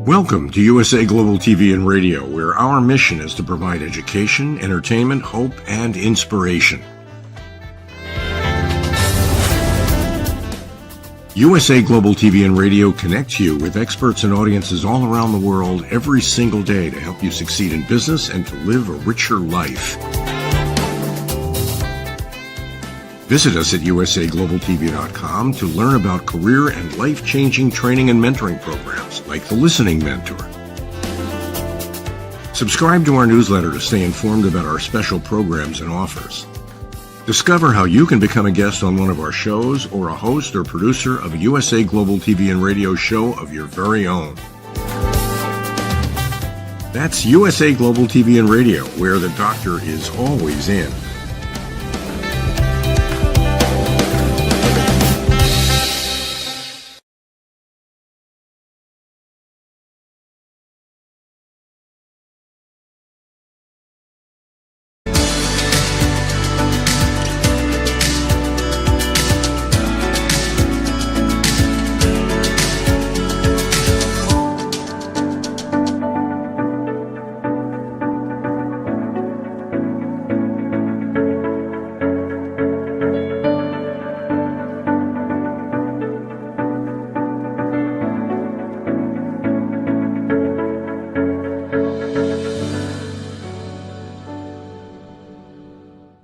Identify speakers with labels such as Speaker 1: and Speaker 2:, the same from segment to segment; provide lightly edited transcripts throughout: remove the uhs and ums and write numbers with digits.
Speaker 1: Welcome to USA Global TV and Radio, where our mission is to provide education, entertainment, hope, and inspiration. USA Global TV and Radio connects you with experts and audiences all around the world every single day to help you succeed in business and to live a richer life. Visit us at usaglobaltv.com to learn about career and life-changing training and mentoring programs like the Listening Mentor. Subscribe to our newsletter to stay informed about our special programs and offers. Discover how you can become a guest on one of our shows or a host or producer of a USA Global TV and Radio show of your very own. That's USA Global TV and Radio, where the doctor is always in.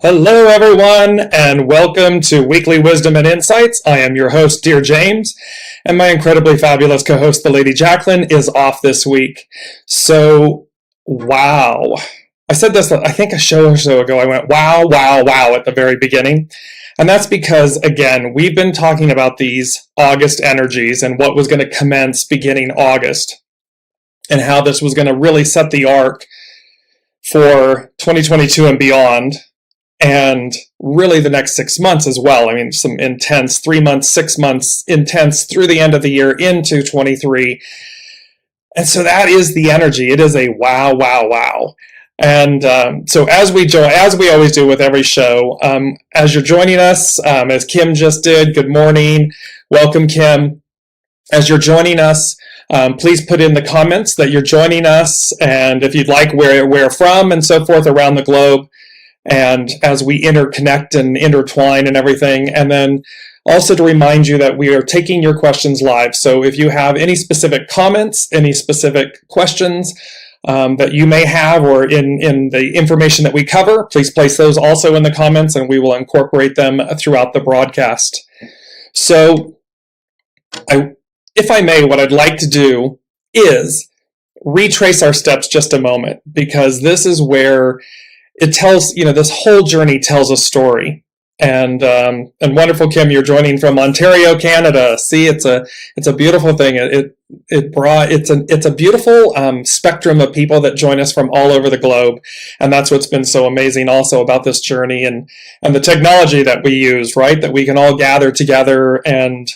Speaker 2: Hello, everyone, and welcome to Weekly Wisdom and Insights. I am your host, Dearjames, and my incredibly fabulous co-host, the Lady Jacqueline, is off this week. So, wow. I said this, I think a show or so ago, I went, wow, wow, wow, at the very beginning. And that's because, again, we've been talking about these August energies and what was going to commence beginning August, and how this was going to really set the arc for 2022 and beyond. And really the next 6 months as well. I mean, some intense 3 months, 6 months, intense through the end of the year into 23. And so that is the energy. It is a wow, wow, wow. And so as we always do with every show, as you're joining us, as Kim just did, good morning. Welcome, Kim. As you're joining us, please put in the comments that you're joining us, and if you'd like, where from and so forth around the globe. And as we interconnect and intertwine and everything, and then also to remind you that we are taking your questions live. So if you have any specific comments, any specific questions that you may have, or in the information that we cover, please place those also in the comments, and we will incorporate them throughout the broadcast. So if I may, what I'd like to do is retrace our steps just a moment, because this is where it tells, this whole journey tells a story. And wonderful, Kim, you're joining from Ontario, Canada. See, it's a beautiful thing. It's a beautiful spectrum of people that join us from all over the globe. And that's what's been so amazing also about this journey, and the technology that we use, right? That we can all gather together and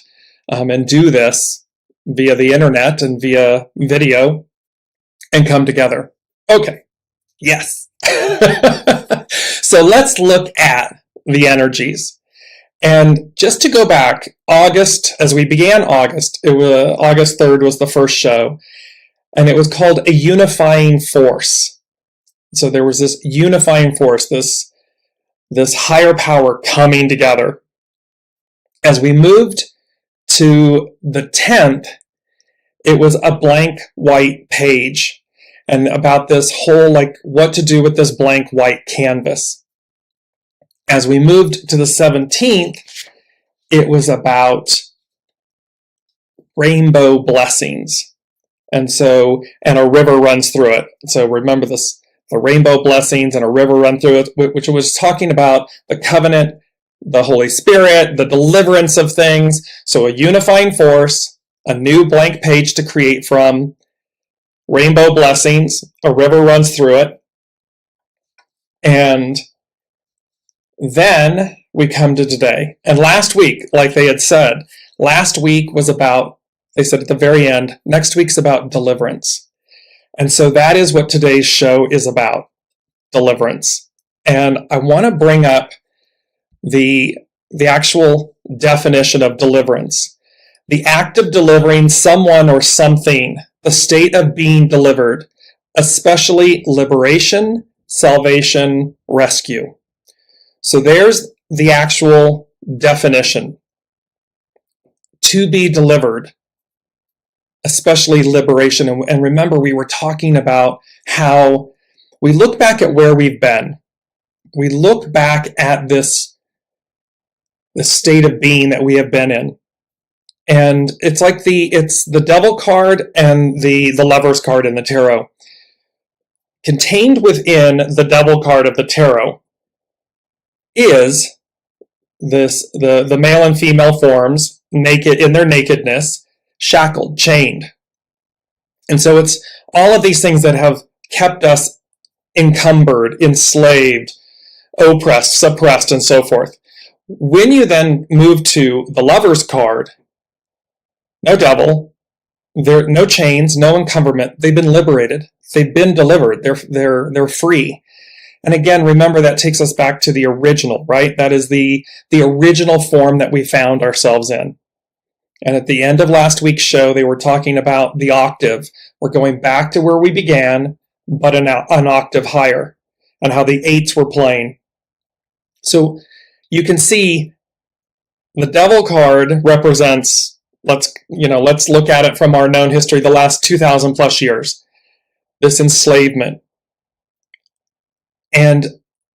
Speaker 2: do this via the internet and via video and come together. Okay. Yes. So let's look at the energies. And just to go back, August, as we began August, it was August 3rd was the first show, and it was called a unifying force. So there was this unifying force, this higher power coming together. As we moved to the 10th, it was a blank white page. And about this whole, what to do with this blank white canvas. As we moved to the 17th, it was about rainbow blessings. And a river runs through it. So remember this, the rainbow blessings and a river run through it, which was talking about the covenant, the Holy Spirit, the deliverance of things. So a unifying force, a new blank page to create from, rainbow blessings, a river runs through it. And then we come to today. And last week, like they had said, last week was about, they said at the very end, next week's about deliverance. And so that is what today's show is about, deliverance. And I want to bring up the actual definition of deliverance. The act of delivering someone or something, the state of being delivered, especially liberation, salvation, rescue. So there's the actual definition. To be delivered, especially liberation. And remember, we were talking about how we look back at where we've been. We look back at this state of being that we have been in. And it's like it's the devil card and the lovers card in the tarot. Contained within the devil card of the tarot is the male and female forms, naked in their nakedness, shackled, chained. And so it's all of these things that have kept us encumbered, enslaved, oppressed, suppressed, and so forth. When you then move to the lover's card, no devil, no chains, no encumberment. They've been liberated. They've been delivered. They're free. And again, remember that takes us back to the original, right? That is the original form that we found ourselves in. And at the end of last week's show, they were talking about the octave. We're going back to where we began, but an octave higher, and how the eights were playing. So you can see the devil card represents, let's look at it from our known history, the last 2,000 plus years, this enslavement. And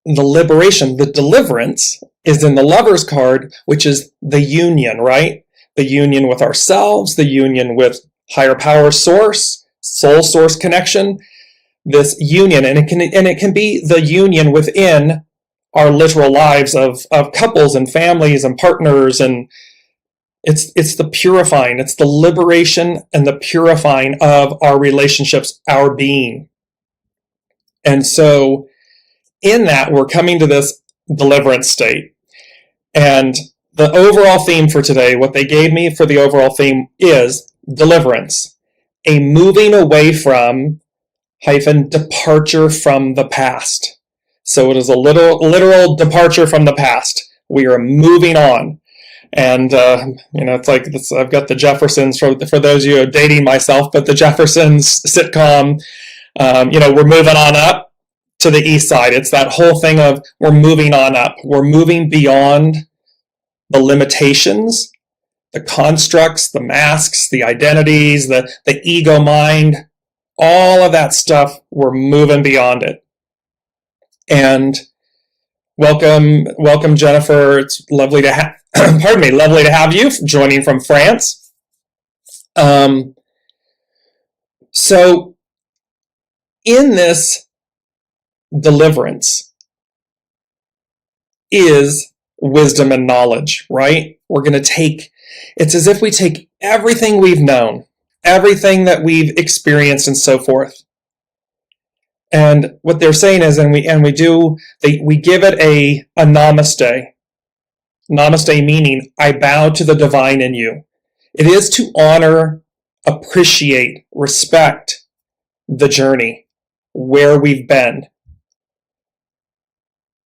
Speaker 2: the liberation, the deliverance, is in the lover's card, which is the union, right? The union with ourselves, the union with higher power source, soul source connection, this union. And it can be the union within our literal lives of couples and families and partners. And it's the purifying, it's the liberation and the purifying of our relationships, our being. And so in that, we're coming to this deliverance state. And the overall theme for today, what they gave me for the overall theme is deliverance, a moving away from - departure from the past. So it is a literal departure from the past. We are moving on. And, it's like I've got the Jeffersons, for those of you dating myself, but the Jeffersons sitcom, we're moving on up to the east side. It's that whole thing of we're moving on up. We're moving beyond the limitations, the constructs, the masks, the identities, the ego mind, all of that stuff. We're moving beyond it. And welcome, Jennifer. It's lovely to have, lovely to have you joining from France. So in this deliverance is wisdom and knowledge, right? We're going to it's as if we take everything we've known, everything that we've experienced and so forth. And what they're saying is, we give it a namaste. Namaste meaning, I bow to the divine in you. It is to honor, appreciate, respect the journey, where we've been.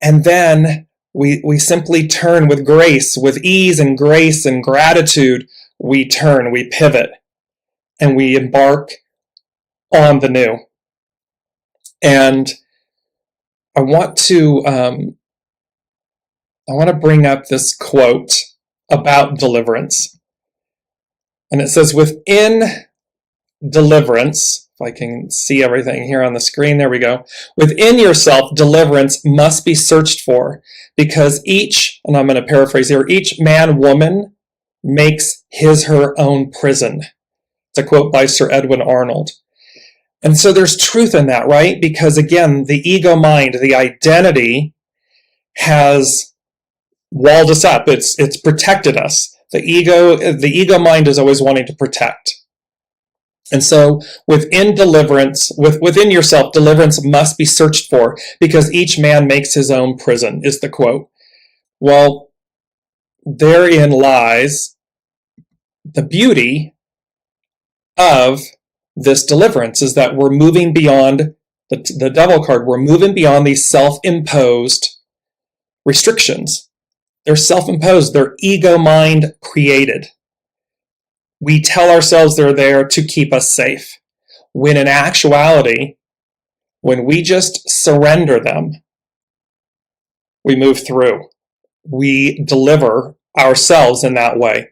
Speaker 2: And then we simply turn with grace, with ease and grace and gratitude. We turn, we pivot, and we embark on the new. And I want to bring up this quote about deliverance. And it says, within deliverance, if I can see everything here on the screen, there we go. Within yourself, deliverance must be searched for, because and I'm going to paraphrase here, each man, woman makes her own prison. It's a quote by Sir Edwin Arnold. And so there's truth in that, right? Because again, the ego mind, the identity has walled us up. It's protected us. The ego mind is always wanting to protect. And so within deliverance, within yourself, deliverance must be searched for, because each man makes his own prison, is the quote. Well, therein lies the beauty of this deliverance, is that we're moving beyond the devil card. We're moving beyond these self-imposed restrictions. They're self-imposed. They're ego mind created. We tell ourselves they're there to keep us safe. when in actuality, when we just surrender them, we move through. We deliver ourselves in that way.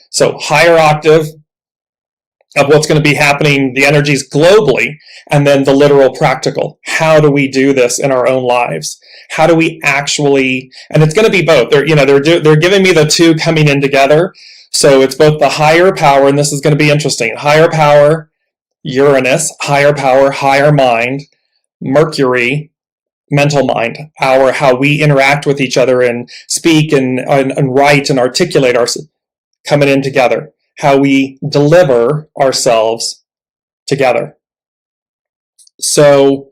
Speaker 2: So higher octave of what's going to be happening, the energies globally, and then the literal practical. How do we do this in our own lives? How do we actually, and it's going to be both. They're giving me the two coming in together. So it's both the higher power, and this is going to be interesting. Higher power, Uranus, higher power, higher mind, Mercury, mental mind, how we interact with each other and speak and write and articulate ourselves coming in together, how we deliver ourselves together. So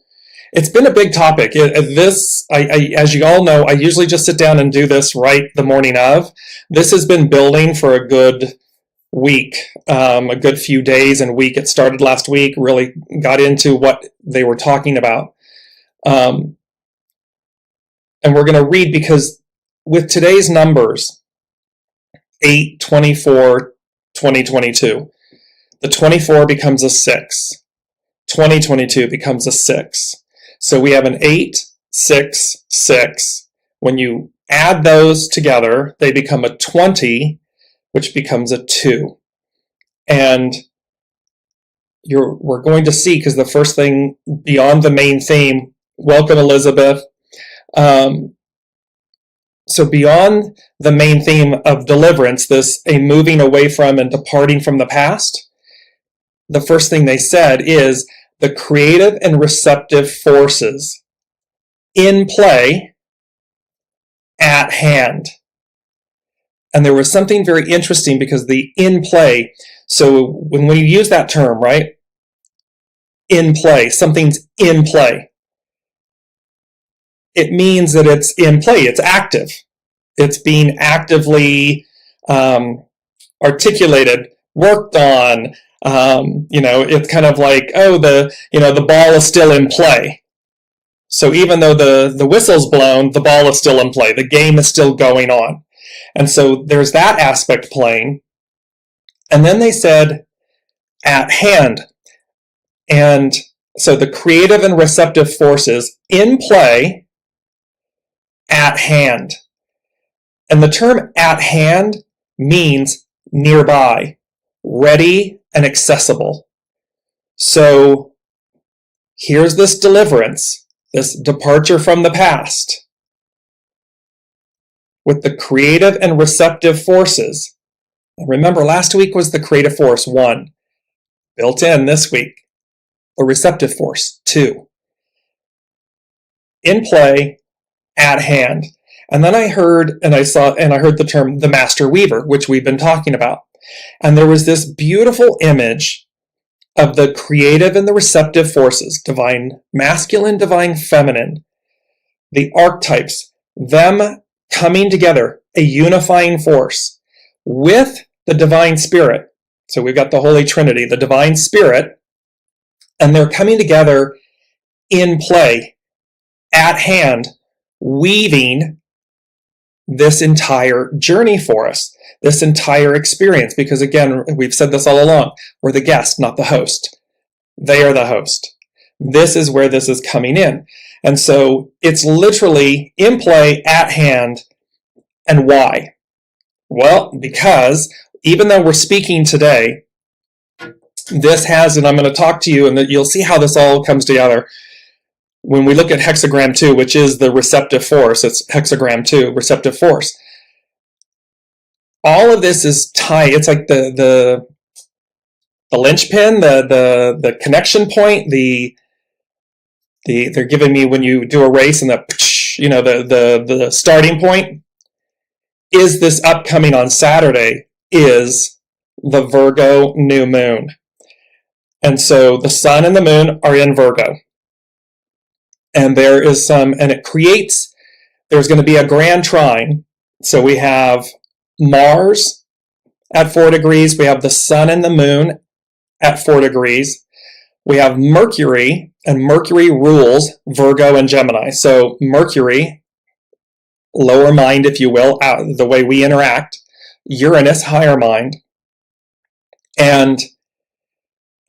Speaker 2: it's been a big topic. As you all know, I usually just sit down and do this right the morning of. This has been building for a good week, a good few days and week. It started last week, really got into what they were talking about. And we're going to read, because with today's numbers, 8/24/2022, the 24 becomes a 6. 2022 becomes a 6. So we have an 8, 6, 6. When you add those together, they become a 20, which becomes a 2. And we're going to see, because the first thing beyond the main theme, welcome Elizabeth. So beyond the main theme of deliverance, a moving away from and departing from the past, the first thing they said is the creative and receptive forces in play at hand. And there was something very interesting, because the in play, so when we use that term, right? In play, something's in play. It means that it's in play, it's active. It's being actively articulated, worked on. It's kind of like, the ball is still in play. So even though the whistle's blown, the ball is still in play. The game is still going on. And so there's that aspect playing. And then they said, at hand. And so the creative and receptive forces in play, at hand. And the term at hand means nearby, ready and accessible. So here's this deliverance, this departure from the past, with the creative and receptive forces. And remember, last week was the creative force 1, built in this week, the receptive force 2. In play, at hand. And then I heard the term the master weaver, which we've been talking about. And there was this beautiful image of the creative and the receptive forces, divine masculine, divine feminine, the archetypes, them coming together, a unifying force with the divine spirit. So we've got the Holy Trinity, the divine spirit, and they're coming together in play, at hand, weaving this entire journey for us, this entire experience. Because again, we've said this all along, we're the guest, not the host. They are the host. This is where this is coming in. And so it's literally in play, at hand. And why? Well, because even though we're speaking today, this has, and I'm going to talk to you, and you'll see how this all comes together. When we look at hexagram 2, which is the receptive force, it's hexagram 2, receptive force. All of this is tied. It's like the linchpin, the connection point, they're giving me when you do a race, and the starting point is this upcoming on Saturday is the Virgo new moon. And so the sun and the moon are in Virgo. And there is there's going to be a grand trine. So we have Mars at 4 degrees. We have the sun and the moon at 4 degrees. We have Mercury, and Mercury rules Virgo and Gemini. So Mercury, lower mind, if you will, the way we interact. Uranus, higher mind. And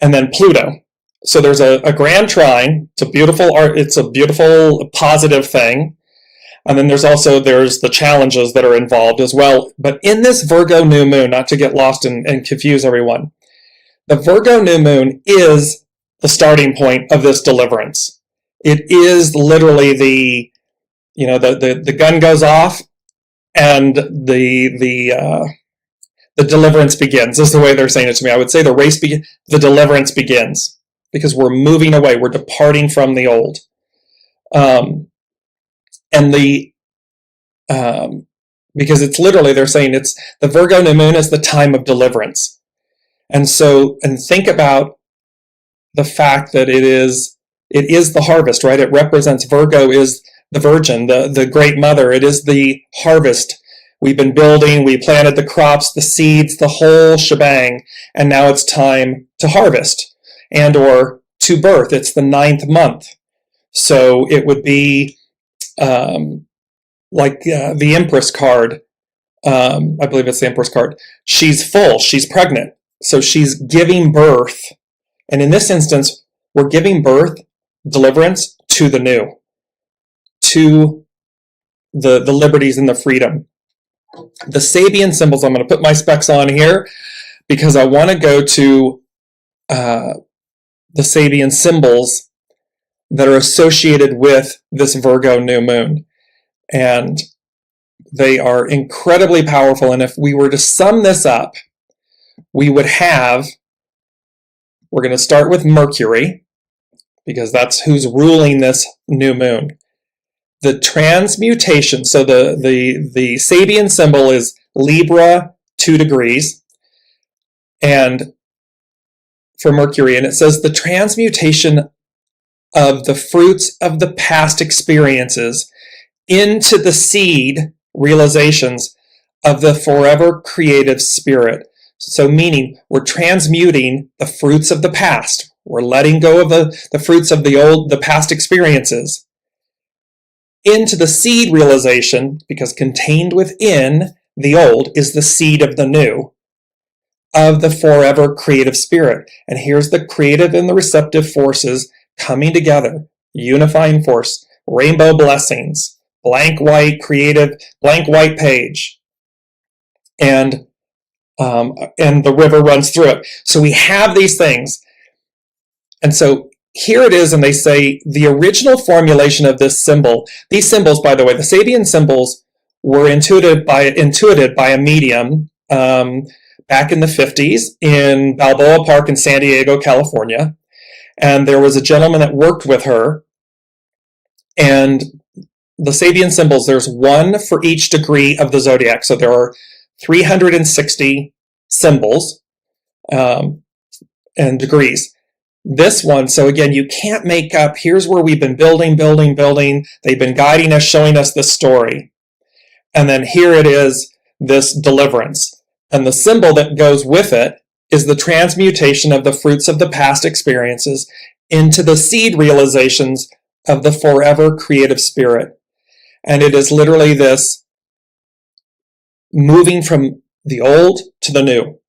Speaker 2: then Pluto. So there's a grand trine. It's a beautiful art. It's a beautiful, positive thing. And then there's the challenges that are involved as well. But in this Virgo new moon, not to get lost and confuse everyone, the Virgo new moon is the starting point of this deliverance. It is literally the gun goes off and the deliverance begins, is the way they're saying it to me. I would say the deliverance begins, because we're moving away. We're departing from the old. Because it's literally, they're saying it's the Virgo new moon is the time of deliverance. And think about the fact that it is the harvest, right? It represents, Virgo is the virgin, the great mother. It is the harvest. We've been building, we planted the crops, the seeds, the whole shebang, and now it's time to harvest and or to birth. It's the 9th month. So it would be like the Empress card. I believe it's the Empress card. She's full, she's pregnant. So she's giving birth. And in this instance, we're giving birth, deliverance, to the new, to the liberties and the freedom. The Sabian symbols, I'm going to put my specs on here because I want to go to the Sabian symbols that are associated with this Virgo new moon. And they are incredibly powerful. And if we were to sum this up, we would have, we're going to start with Mercury, because that's who's ruling this new moon. The transmutation, so the Sabian symbol is Libra 2 degrees, and for Mercury, and it says the transmutation of the fruits of the past experiences into the seed realizations of the forever creative spirit. So meaning we're transmuting the fruits of the past. We're letting go of the fruits of the past experiences into the seed realization, because contained within the old is the seed of the new, of the forever creative spirit. And here's the creative and the receptive forces coming together, unifying force, rainbow blessings, blank white creative, blank white page, and the river runs through it. So we have these things. And so here it is, and they say the original formulation of this symbol, these symbols, by the way, the Sabian symbols were intuited by a medium back in the 50s in Balboa Park in San Diego, California. And there was a gentleman that worked with her. And the Sabian symbols, there's one for each degree of the zodiac. So there are 360 symbols and degrees. This one, so again, you can't make up, here's where we've been building. They've been guiding us, showing us this story. And then here it is, this deliverance. And the symbol that goes with it is the transmutation of the fruits of the past experiences into the seed realizations of the forever creative spirit. And it is literally this moving from the old to the new.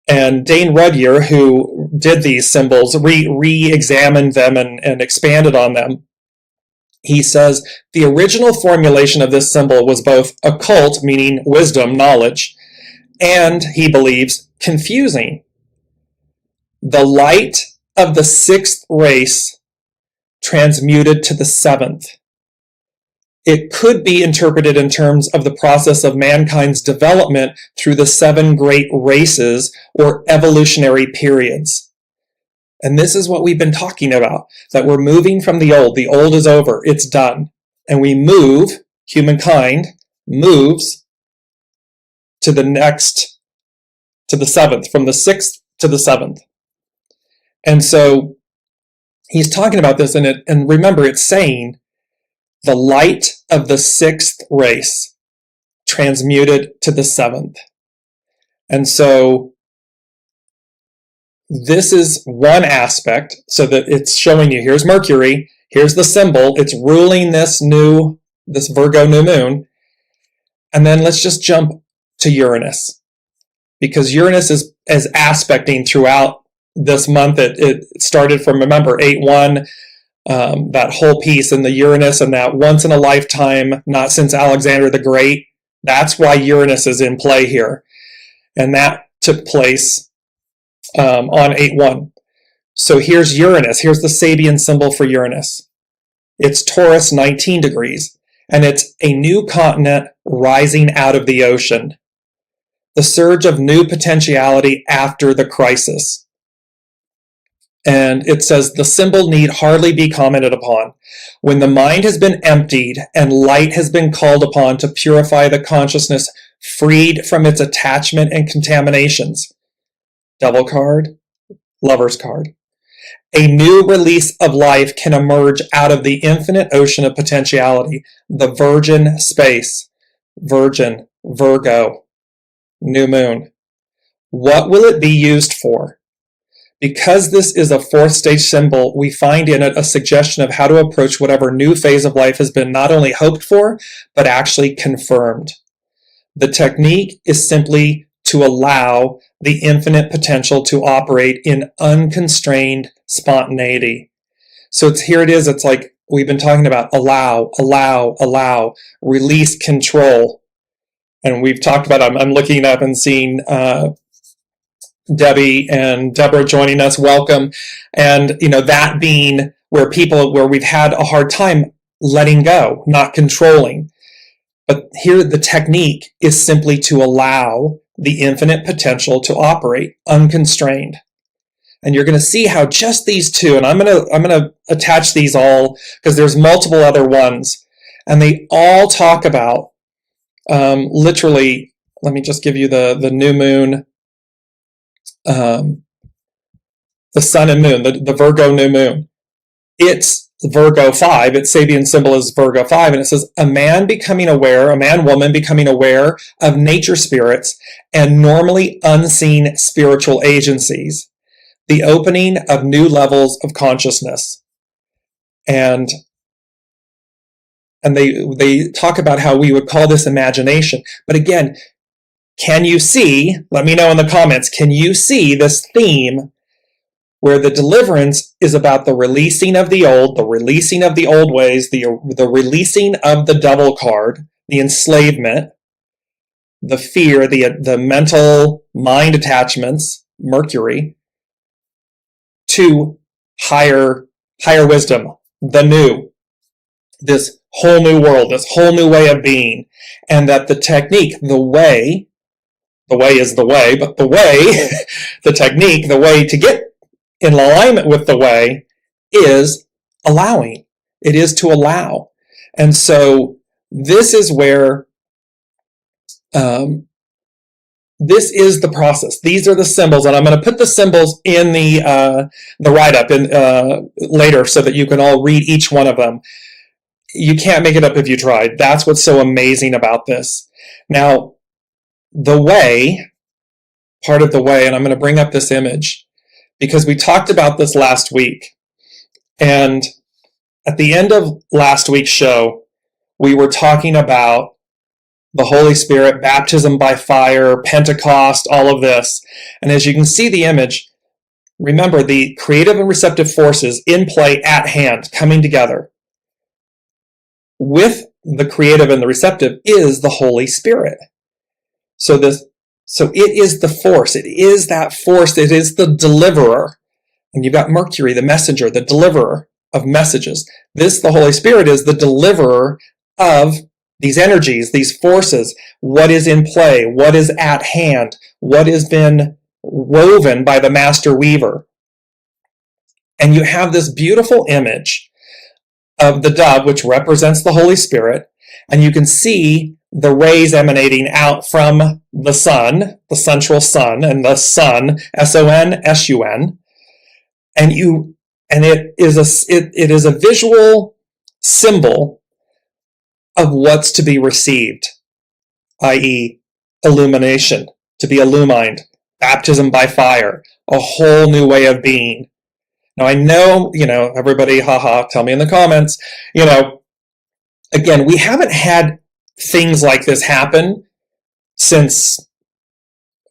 Speaker 2: And Dane Rudyer, who did these symbols, re-examined them and expanded on them. He says the original formulation of this symbol was both occult, meaning wisdom, knowledge, and, he believes, confusing. The light of the 6th race transmuted to the 7th. It could be interpreted in terms of the process of mankind's development through the 7 great races or evolutionary periods. And this is what we've been talking about, that we're moving from the old. The old is over. It's done. And we move, humankind moves to the next, to the 7th, from the 6th to the 7th. And so he's talking about this, and remember, it's saying the light of the 6th race transmuted to the 7th. And so this is one aspect, so that it's showing you, here's Mercury, here's the symbol, it's ruling this Virgo new moon. And then let's just jump to Uranus, because Uranus is aspecting throughout this month. It started from, remember, 8-1, that whole piece, and the Uranus, and that once in a lifetime, not since Alexander the Great. That's why Uranus is in play here. And that took place on 8-1. So here's Uranus. Here's the Sabian symbol for Uranus. It's Taurus 19 degrees, and it's a new continent rising out of the ocean. The surge of new potentiality after the crisis. And it says, the symbol need hardly be commented upon. When the mind has been emptied and light has been called upon to purify the consciousness freed from its attachment and contaminations. Devil card, Lover's card. A new release of life can emerge out of the infinite ocean of potentiality, the virgin space. Virgin, Virgo, new moon. What will it be used for? Because this is a fourth stage symbol, we find in it a suggestion of how to approach whatever new phase of life has been not only hoped for, but actually confirmed. The technique is simply to allow the infinite potential to operate in unconstrained spontaneity. So here it is. It's like we've been talking about allow, release, control. And we've talked about, I'm looking up and seeing Debbie and Deborah joining us. Welcome. And, that being where we've had a hard time letting go, not controlling. But here the technique is simply to allow the infinite potential to operate unconstrained. And you're going to see how just these two, and I'm going to attach these all because there's multiple other ones, and they all talk about literally. Let me just give you the new moon, the sun and moon, the Virgo new moon. It's Virgo 5, its Sabian symbol is Virgo 5, and it says, a man, woman becoming aware of nature spirits and normally unseen spiritual agencies, the opening of new levels of consciousness. And they talk about how we would call this imagination. But again, can you see, let me know in the comments, can you see this theme where the deliverance is about the releasing of the old ways, the releasing of the devil card, the enslavement, the fear, the mental mind attachments, Mercury, to higher wisdom, the new, this whole new world, this whole new way of being, and that the technique, the way is the way, but the way, the technique, the way to get in alignment with the way is allowing. It is to allow. And so this is where, this is the process. These are the symbols, and I'm going to put the symbols in the write-up later so that you can all read each one of them. You can't make it up if you tried. That's what's so amazing about this. Now, the way, part of the way, and I'm going to bring up this image, because we talked about this last week. And at the end of last week's show, we were talking about the Holy Spirit, baptism by fire, Pentecost, all of this. And as you can see the image, remember the creative and receptive forces in play at hand, coming together. With the creative and the receptive is the Holy Spirit. So it is the force. It is that force. It is the deliverer. And you've got Mercury, the messenger, the deliverer of messages. The Holy Spirit, is the deliverer of these energies, these forces, what is in play, what is at hand, what has been woven by the master weaver. And you have this beautiful image of the dove, which represents the Holy Spirit, and you can see the rays emanating out from the sun, the central sun, and the sun, S-O-N, and it is a visual symbol of what's to be received, i.e. illumination, to be illumined, baptism by fire, a whole new way of being. Now I know, everybody, tell me in the comments, again, we haven't had things like this happen since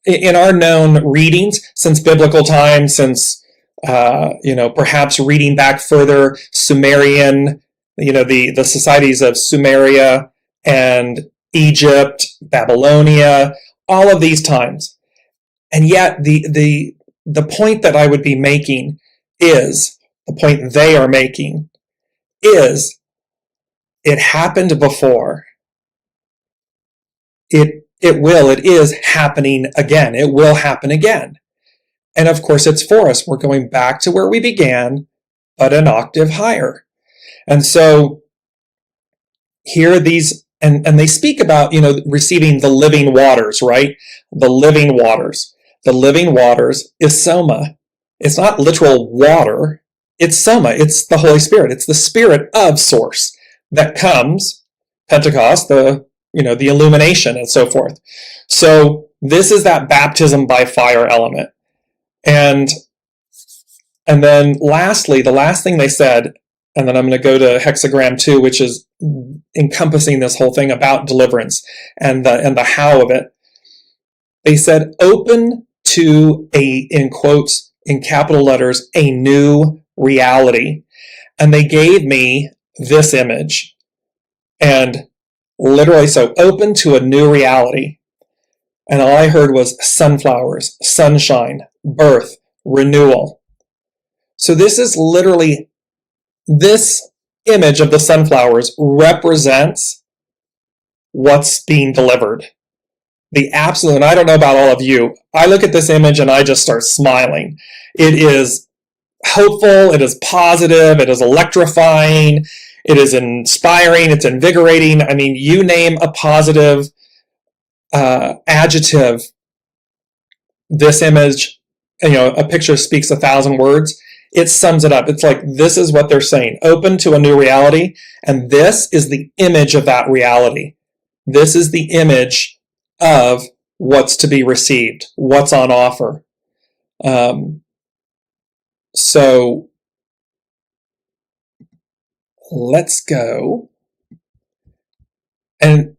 Speaker 2: in our known readings since biblical times, since perhaps reading back further, Sumerian, the societies of Sumeria and Egypt, Babylonia, all of these times. And yet the point that I would be making is, the point they are making is, it happened before. It is happening again. It will happen again. And of course it's for us. We're going back to where we began, but an octave higher. And so here are these, and they speak about, receiving the living waters, right? The living waters. The living waters is Soma. It's not literal water. It's Soma. It's the Holy Spirit. It's the Spirit of Source that comes, Pentecost, the illumination and so forth. So this is that baptism by fire element. And then lastly, the last thing they said, and then I'm going to go to hexagram 2, which is encompassing this whole thing about deliverance and the how of it. They said, open to a, in quotes, in capital letters, a new reality. And they gave me this image. And literally, so open to a new reality. And all I heard was sunflowers, sunshine, birth, renewal. So this is literally, this image of the sunflowers represents what's being delivered. The absolute, and I don't know about all of you, I look at this image and I just start smiling. It is hopeful, it is positive, it is electrifying, it is inspiring, it's invigorating. I mean, you name a positive adjective, this image, a picture speaks 1,000 words. It sums it up. It's like, this is what they're saying. Open to a new reality. And this is the image of that reality. This is the image of what's to be received, what's on offer. So let's go and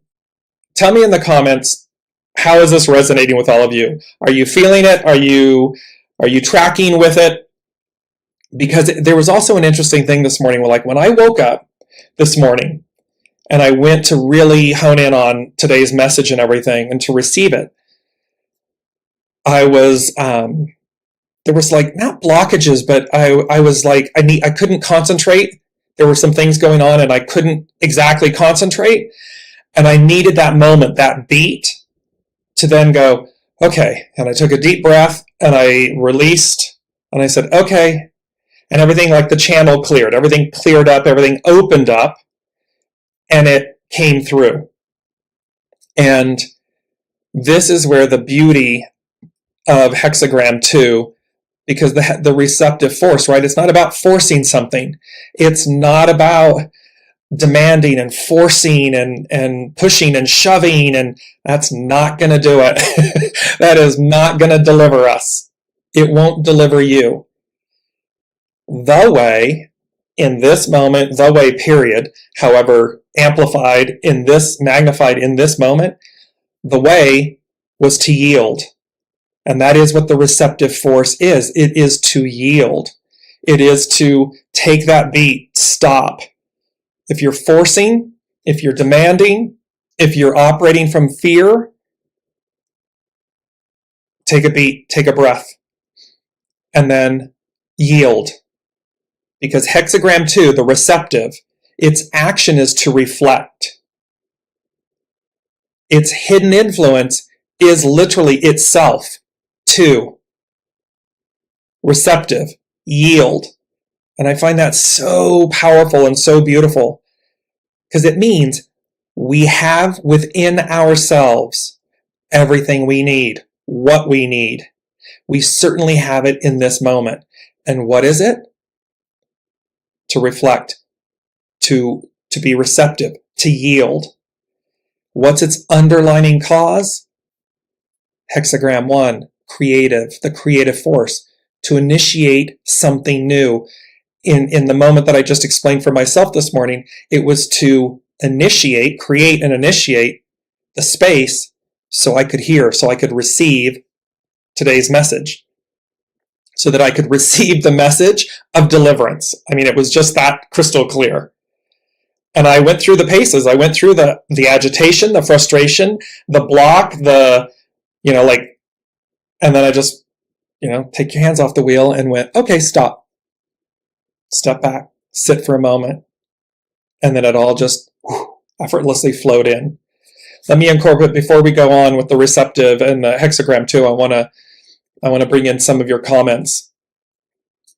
Speaker 2: tell me in the comments, how is this resonating with all of you? Are you feeling it? Are you tracking with it? Because there was also an interesting thing this morning. Like when I woke up this morning and I went to really hone in on today's message and everything and to receive it, I was, there was like, not blockages, but I was like, I couldn't concentrate. There were some things going on and I couldn't exactly concentrate. And I needed that moment, that beat, to then go, okay. And I took a deep breath and I released and I said, okay. And everything, like the channel cleared, everything cleared up, everything opened up, and it came through. And this is where the beauty of hexagram 2, because the receptive force, right? It's not about forcing something. It's not about demanding and forcing and pushing and shoving, and that's not going to do it. That is not going to deliver us. It won't deliver you. The way, in this moment, the way, period, however, amplified in this, magnified in this moment, the way was to yield. And that is what the receptive force is. It is to yield. It is to take that beat, stop. If you're forcing, if you're demanding, if you're operating from fear, take a beat, take a breath, and then yield. Because hexagram 2, the receptive, its action is to reflect. Its hidden influence is literally itself to receptive, yield. And I find that so powerful and so beautiful because it means we have within ourselves everything we need, what we need. We certainly have it in this moment. And what is it? To reflect, to be receptive, to yield. What's its underlining cause? Hexagram 1, creative, the creative force, to initiate something new. In the moment that I just explained for myself this morning, it was to initiate, create and initiate the space so I could hear, so I could receive today's message so that I could receive the message of deliverance. I mean, it was just that crystal clear. And I went through the paces. I went through the agitation, the frustration, the block, and then I just, take your hands off the wheel and went, okay, stop. Step back, sit for a moment. And then it all just effortlessly flowed in. Let me incorporate, before we go on with the receptive and the hexagram too, I want to bring in some of your comments.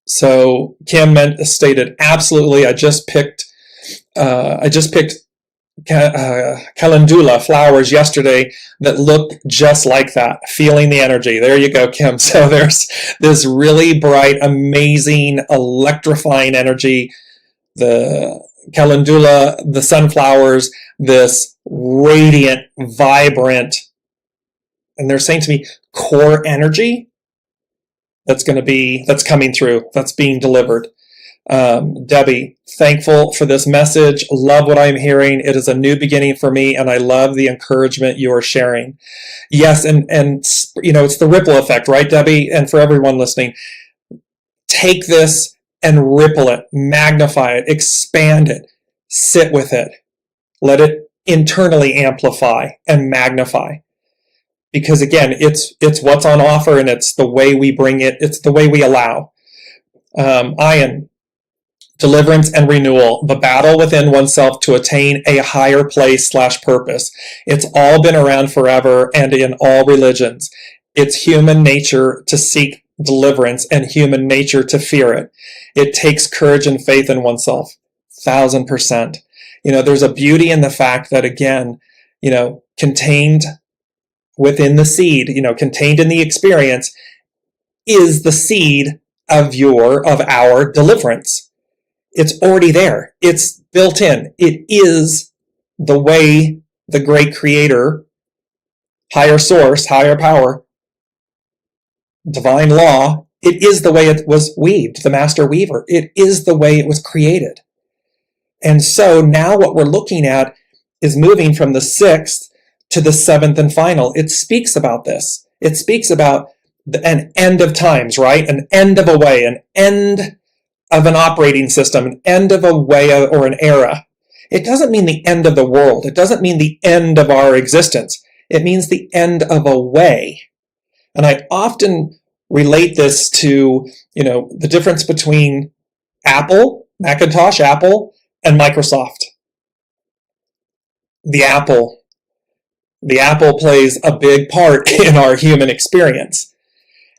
Speaker 2: So Kim stated, absolutely, I just picked calendula flowers yesterday that look just like that. Feeling the energy. There you go, Kim. So there's this really bright, amazing, electrifying energy. The calendula, the sunflowers, this radiant, vibrant, and they're saying to me, core energy that's coming through, that's being delivered. Debbie, thankful for this message. Love what I'm hearing. It is a new beginning for me, and I love the encouragement you are sharing. Yes, and it's the ripple effect, right, Debbie? And for everyone listening, take this and ripple it, magnify it, expand it, sit with it. Let it internally amplify and magnify. Because again, it's what's on offer, and it's the way we bring it, it's the way we allow. Ian, deliverance and renewal, the battle within oneself to attain a higher place/purpose. It's all been around forever and in all religions. It's human nature to seek deliverance and human nature to fear it. It takes courage and faith in oneself. 1,000%. There's a beauty in the fact that, again, contained within the seed, contained in the experience is the seed of our deliverance. It's already there. It's built in. It is the way the great creator, higher source, higher power, divine law, it is the way it was weaved, the master weaver. It is the way it was created. And so now what we're looking at is moving from the 6th to the 7th and final. It speaks about this. It speaks about an end of times, right? An end of a way, an end of an operating system, an end of a way or an era. It doesn't mean the end of the world. It doesn't mean the end of our existence. It means the end of a way. And I often relate this to, the difference between Apple, Macintosh, Apple, and Microsoft. The Apple plays a big part in our human experience.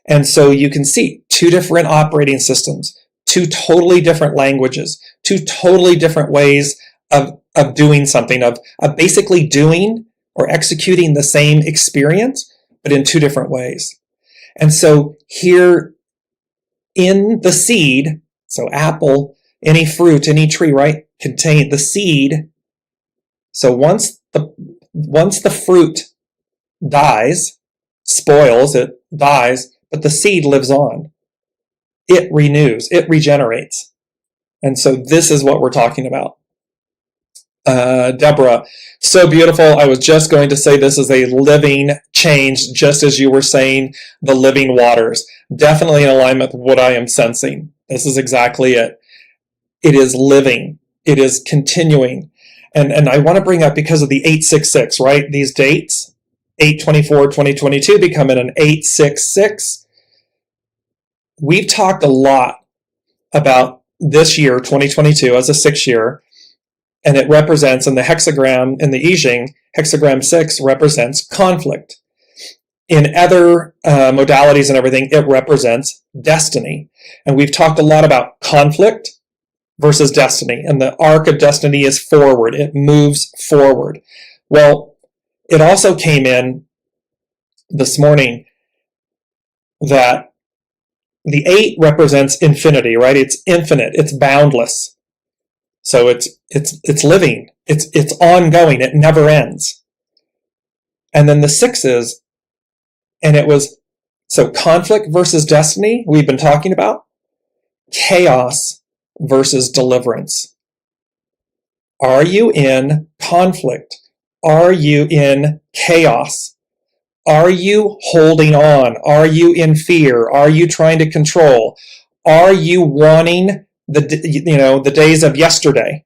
Speaker 2: And so you can see 2 different operating systems, 2 totally different languages, 2 totally different ways of doing something, of basically doing or executing the same experience, but in 2 different ways. And so here in the seed, so apple, any fruit, any tree, right, contain the seed. So once the fruit dies, spoils, it dies, but the seed lives on. It renews, it regenerates. And so this is what we're talking about. Deborah, so beautiful. I was just going to say this is a living change, just as you were saying, the living waters. Definitely in alignment with what I am sensing. This is exactly it. It is living. It is continuing. And I want to bring up, because of the 866, right? These dates, 8/24/2022 becoming an 866. We've talked a lot about this year, 2022, as a 6 year, and it represents, in the hexagram, in the I Ching, hexagram 6 represents conflict. In other modalities and everything, it represents destiny. And we've talked a lot about conflict versus destiny. And the arc of destiny is forward. It moves forward. Well, it also came in this morning that the 8 represents infinity, right? It's infinite. It's boundless. So it's living. It's ongoing. It never ends. And then the 6s, and it was, so conflict versus destiny, we've been talking about. Chaos versus deliverance. Are you in conflict? Are you in chaos? Are you holding on? Are you in fear? Are you trying to control? Are you wanting the days of yesterday?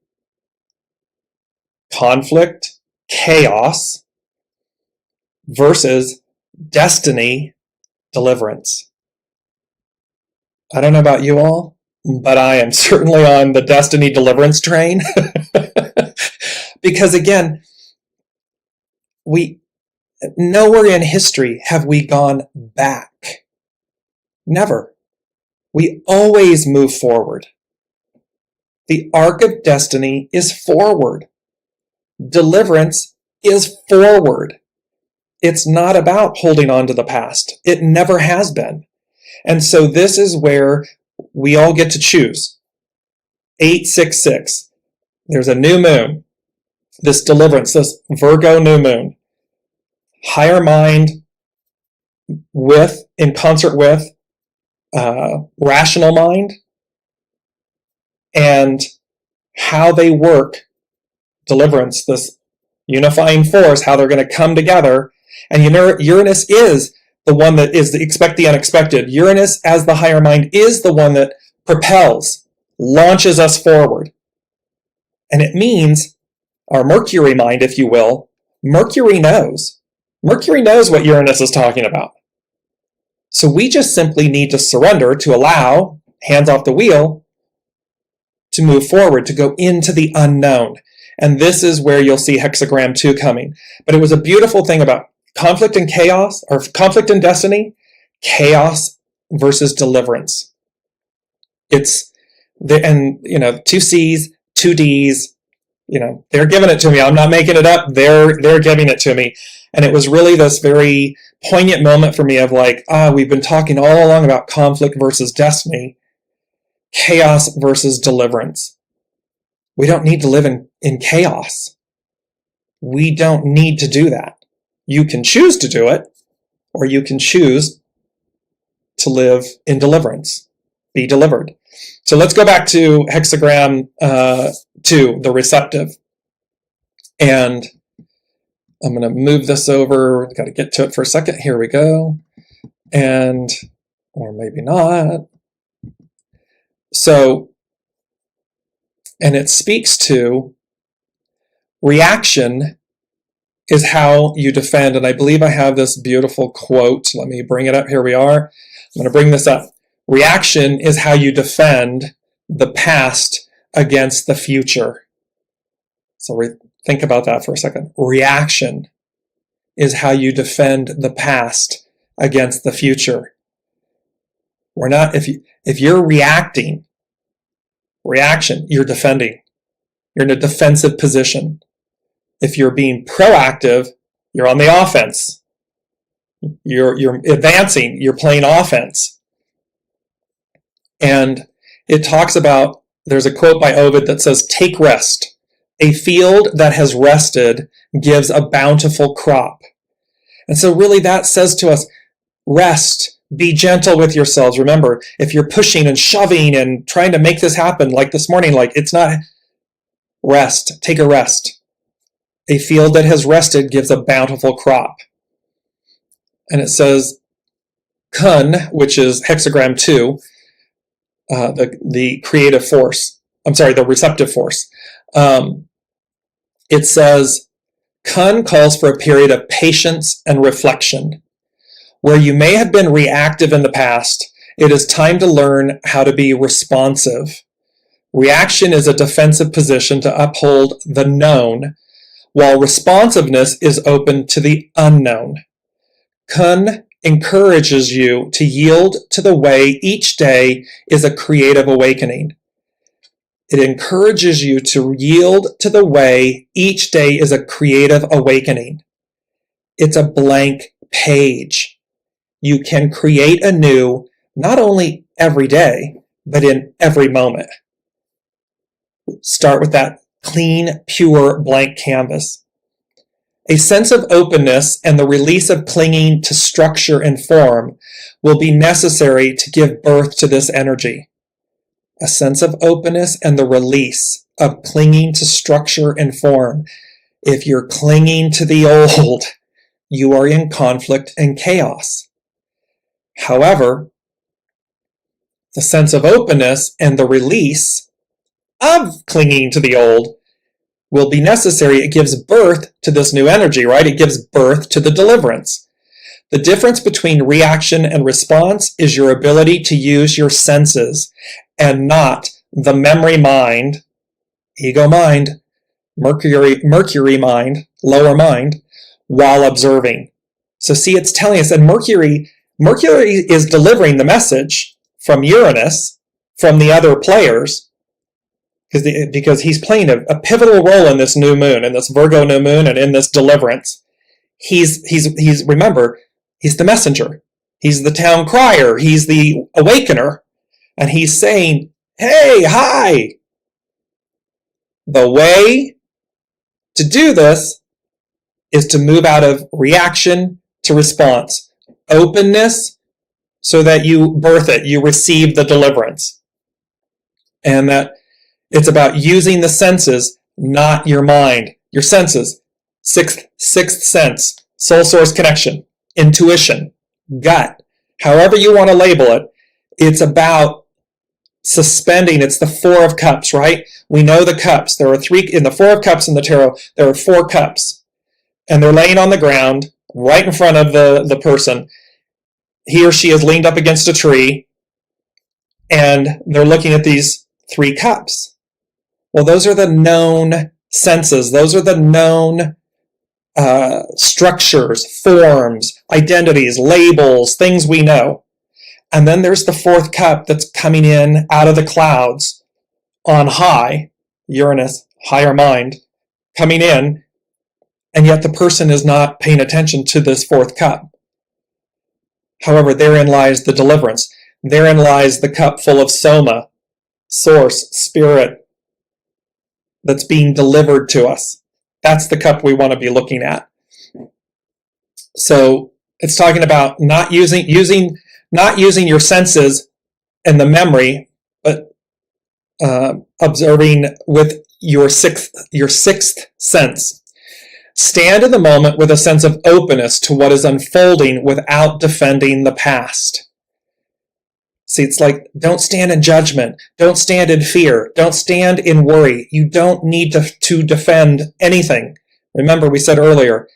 Speaker 2: Conflict, chaos versus destiny, deliverance. I don't know about you all, but I am certainly on the destiny deliverance train. Because again, nowhere in history have we gone back. Never. We always move forward. The arc of destiny is forward. Deliverance is forward. It's not about holding on to the past. It never has been. And so this is where we all get to choose. 866. There's a new moon. This deliverance, this Virgo new moon. Higher mind in concert with rational mind, and how they work, deliverance, this unifying force, how they're going to come together. And Uranus is the one that is expect the unexpected. Uranus, as the higher mind, is the one that propels, launches us forward. And it means our Mercury mind, if you will, Mercury knows. Mercury knows what Uranus is talking about. So we just simply need to surrender, to allow, hands off the wheel, to move forward, to go into the unknown. And this is where you'll see hexagram 2 coming. But it was a beautiful thing about conflict and chaos, or conflict and destiny, chaos versus deliverance. It's, and 2 C's, 2 D's, they're giving it to me. I'm not making it up. They're giving it to me. And it was really this very poignant moment for me of like, we've been talking all along about conflict versus destiny, chaos versus deliverance. We don't need to live in chaos. We don't need to do that. You can choose to do it, or you can choose to live in deliverance, be delivered. So let's go back to hexagram 2, the receptive. And I'm going to move this over. Got to get to it for a second. Here we go. Or maybe not. So, and it speaks to reaction is how you defend. And I believe I have this beautiful quote. Let me bring it up. Here we are. I'm going to bring this up. Reaction is how you defend the past against the future. So think about that for a second. Reaction is how you defend the past against the future. We're not, if you're reaction, you're defending. You're in a defensive position. If you're being proactive, you're on the offense. You're advancing, you're playing offense. And it talks about, there's a quote by Ovid that says, "Take rest. A field that has rested gives a bountiful crop." And so really that says to us, rest, be gentle with yourselves. Remember, if you're pushing and shoving and trying to make this happen, like this morning, like it's not, rest, take a rest. A field that has rested gives a bountiful crop. And it says, Kun, which is hexagram 2, the creative force, the receptive force. It says, Kun calls for a period of patience and reflection. Where you may have been reactive in the past, it is time to learn how to be responsive. Reaction is a defensive position to uphold the known, while responsiveness is open to the unknown. Kun encourages you to yield to the way each day is a creative awakening. It encourages you to yield to the way each day is a creative awakening. It's a blank page. You can create anew, not only every day, but in every moment. Start with that clean, pure, blank canvas. A sense of openness and the release of clinging to structure and form will be necessary to give birth to this energy. A sense of openness and the release of clinging to structure and form. If you're clinging to the old, you are in conflict and chaos. However, the sense of openness and the release of clinging to the old will be necessary. It gives birth to this new energy, right? It gives birth to the deliverance. The difference between reaction and response is your ability to use your senses and not the memory mind, ego mind, Mercury mind, lower mind, while observing. So see, it's telling us that Mercury is delivering the message from Uranus, from the other players, because he's playing a pivotal role in this new moon, in this Virgo new moon, and in this deliverance. He's remember, he's the messenger. He's the town crier. He's the awakener. And he's saying, hey, hi. The way to do this is to move out of reaction to response. Openness, so that you birth it, you receive the deliverance. And that it's about using the senses, not your mind. Your senses, sixth sense, soul source connection, intuition, gut, however you want to label it. It's about suspending. It's the Four of Cups, right? We know the cups. There are three in the Four of Cups in the tarot. There are 4 cups, and they're laying on the ground right in front of the person. He or she is leaned up against a tree, and they're looking at these 3 cups. Well, those are the known senses. Those are the known structures, forms, identities, labels, things we know. And then there's the 4th cup that's coming in out of the clouds on high, Uranus, higher mind, coming in, and yet the person is not paying attention to this 4th cup. However, therein lies the deliverance. Therein lies the cup full of soma, source, spirit, that's being delivered to us. That's the cup we want to be looking at. So it's talking about not using your senses and the memory, but observing with your sixth sense. Stand in the moment with a sense of openness to what is unfolding without defending the past. See, it's like, don't stand in judgment. Don't stand in fear. Don't stand in worry. You don't need to defend anything. Remember, we said earlier,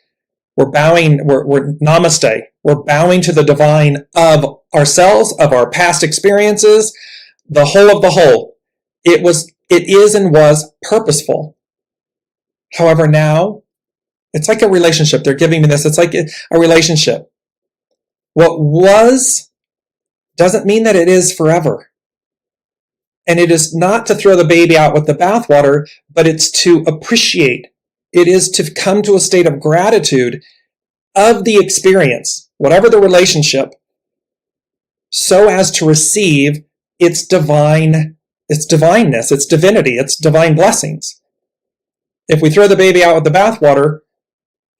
Speaker 2: we're namaste. We're bowing to the divine of ourselves, of our past experiences, the whole of the whole. It is and was purposeful. However, now, it's like a relationship. They're giving me this. It's like a relationship. What was doesn't mean that it is forever. And it is not to throw the baby out with the bathwater, but it's to appreciate. It is to come to a state of gratitude of the experience, whatever the relationship, so as to receive its divineness, its divinity, its divine blessings. If we throw the baby out with the bathwater,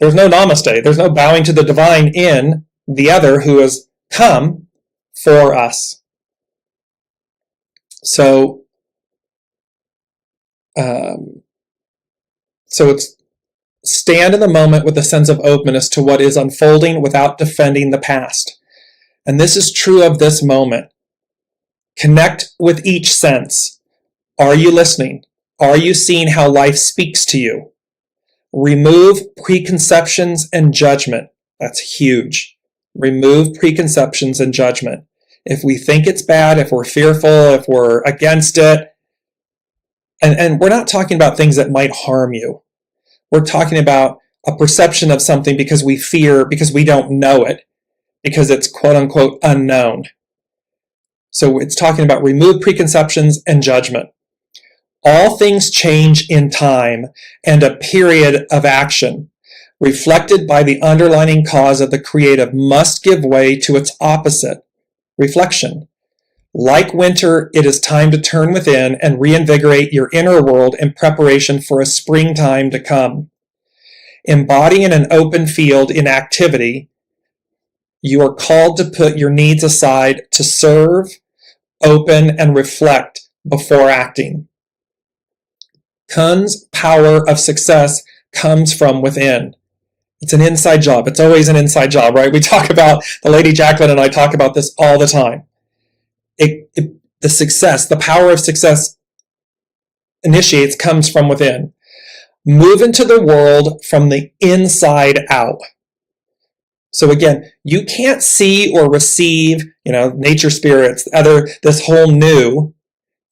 Speaker 2: there's no namaste. There's no bowing to the divine in the other who has come for us. So it's stand in the moment with a sense of openness to what is unfolding without defending the past. And this is true of this moment. Connect with each sense. Are you listening? Are you seeing how life speaks to you? Remove preconceptions and judgment. That's huge. Remove preconceptions and judgment. If we think it's bad, if we're fearful, if we're against it, and we're not talking about things that might harm you. We're talking about a perception of something because we fear, because we don't know it, because it's quote unquote unknown. So it's talking about remove preconceptions and judgment. All things change in time and a period of action, reflected by the underlying cause of the creative, must give way to its opposite, reflection. Like winter, it is time to turn within and reinvigorate your inner world in preparation for a springtime to come. Embodying an open field in activity, you are called to put your needs aside to serve, open, and reflect before acting. Kun's power of success comes from within. It's an inside job. It's always an inside job, right? We talk about, the Lady Jacqueline and I talk about this all the time. The success, the power of success comes from within. Move into the world from the inside out. So again, you can't see or receive, nature spirits, this whole new.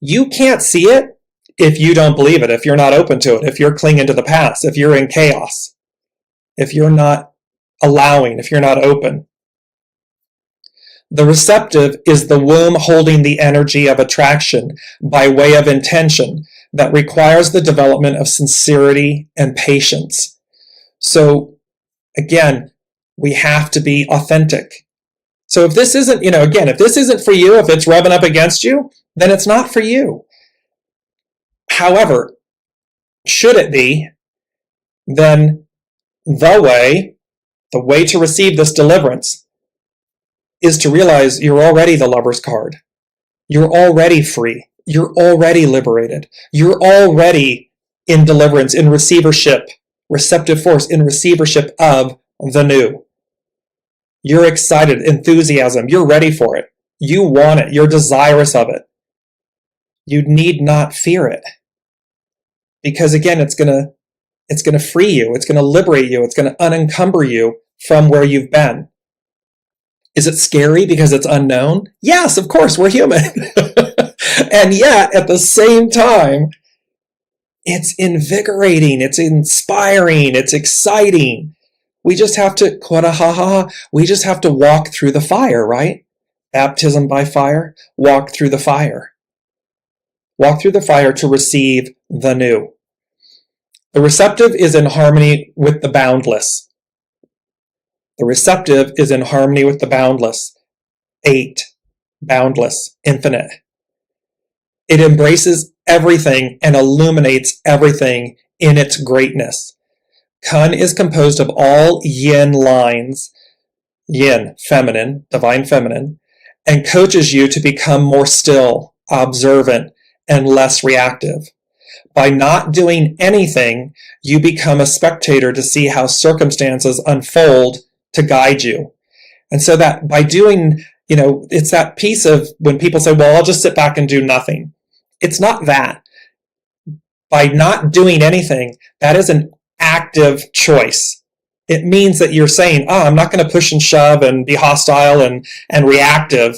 Speaker 2: You can't see it if you don't believe it, if you're not open to it, if you're clinging to the past, if you're in chaos, if you're not allowing, if you're not open. The receptive is the womb holding the energy of attraction by way of intention that requires the development of sincerity and patience. So again, we have to be authentic. So if this isn't, if this isn't for you, if it's rubbing up against you, then it's not for you. However, should it be, then the way to receive this deliverance is to realize you're already the Lover's card. You're already free. You're already liberated. You're already in deliverance, in receivership, receptive force, in receivership of the new. You're excited, enthusiasm. You're ready for it. You want it. You're desirous of it. You need not fear it. Because again, it's going to free you. It's going to liberate you. It's going to unencumber you from where you've been. Is it scary because it's unknown? Yes, of course, we're human. And yet, at the same time, it's invigorating, it's inspiring, it's exciting. We just have to, we just have to walk through the fire, right? Baptism by fire, walk through the fire. Walk through the fire to receive the new. The receptive is in harmony with the boundless. The receptive is in harmony with the boundless. 8. Boundless, infinite. It embraces everything and illuminates everything in its greatness. Kun is composed of all yin lines, yin, feminine, divine feminine, and coaches you to become more still, observant, and less reactive. By not doing anything, you become a spectator to see how circumstances unfold to guide you. And so that by doing, it's that piece of when people say, well, I'll just sit back and do nothing. It's not that. By not doing anything, that is an active choice. It means that you're saying, I'm not going to push and shove and be hostile and reactive.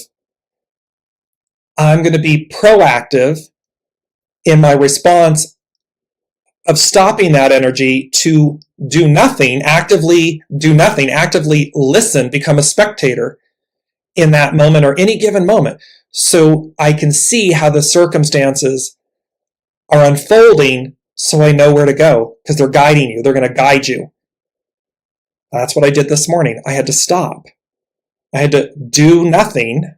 Speaker 2: I'm going to be proactive in my response of stopping that energy to do nothing, actively listen, become a spectator in that moment or any given moment. So I can see how the circumstances are unfolding so I know where to go because they're guiding you. They're going to guide you. That's what I did this morning. I had to stop. I had to do nothing.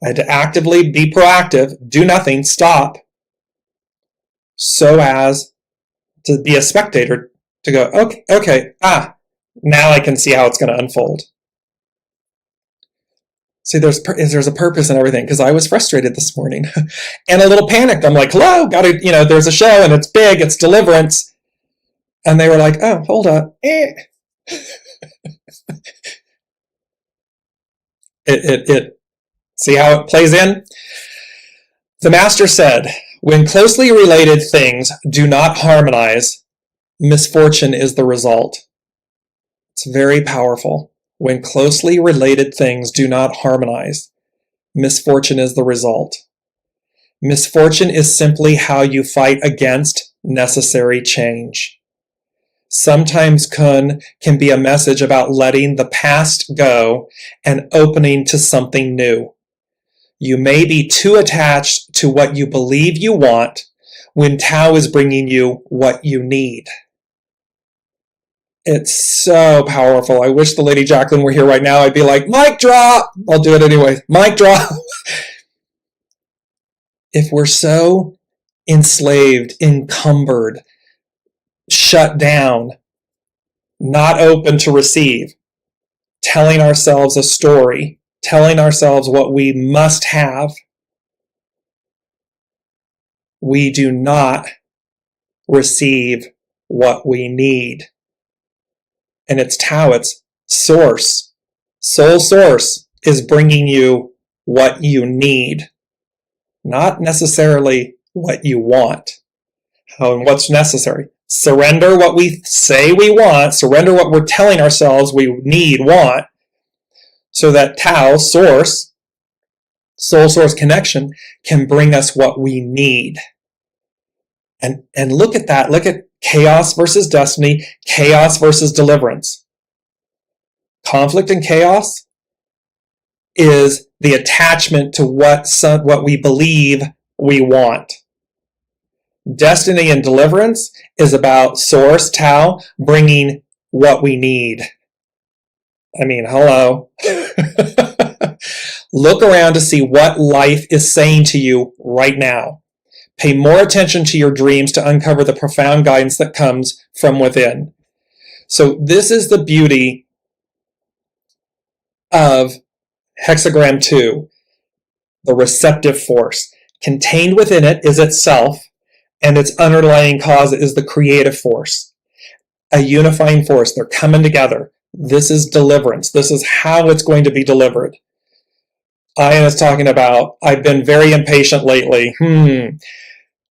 Speaker 2: I had to actively be proactive, do nothing, stop, so as to be a spectator, to go, okay, now I can see how it's going to unfold. See, there's a purpose in everything, because I was frustrated this morning and a little panicked. I'm like, hello, there's a show and it's big, it's Deliverance. And they were like, oh, hold up. See how it plays in? The master said, when closely related things do not harmonize, misfortune is the result. It's very powerful. When closely related things do not harmonize, misfortune is the result. Misfortune is simply how you fight against necessary change. Sometimes kun can be a message about letting the past go and opening to something new. You may be too attached to what you believe you want when Tao is bringing you what you need. It's so powerful. I wish the Lady Jacqueline were here right now. I'd be like, mic drop! I'll do it anyway. Mic drop! If we're so enslaved, encumbered, shut down, not open to receive, telling ourselves a story, telling ourselves what we must have, we do not receive what we need. and it's Tao, it's source. Soul source is bringing you what you need, not necessarily what you want. How and what's necessary? Surrender what we say we want, surrender what we're telling ourselves we need, want, so that Tao, source, soul source connection, can bring us what we need. And look at that. Look at chaos versus destiny, chaos versus deliverance. Conflict and chaos is the attachment to what we believe we want. Destiny and deliverance is about source, Tao, bringing what we need. I mean, hello. Look around to see what life is saying to you right now. Pay more attention to your dreams to uncover the profound guidance that comes from within. So this is the beauty of hexagram 2, the receptive force. Contained within it is itself, and its underlying cause is the creative force. A unifying force. They're coming together. This is deliverance. This is how it's going to be delivered. Ian is talking about, I've been very impatient lately.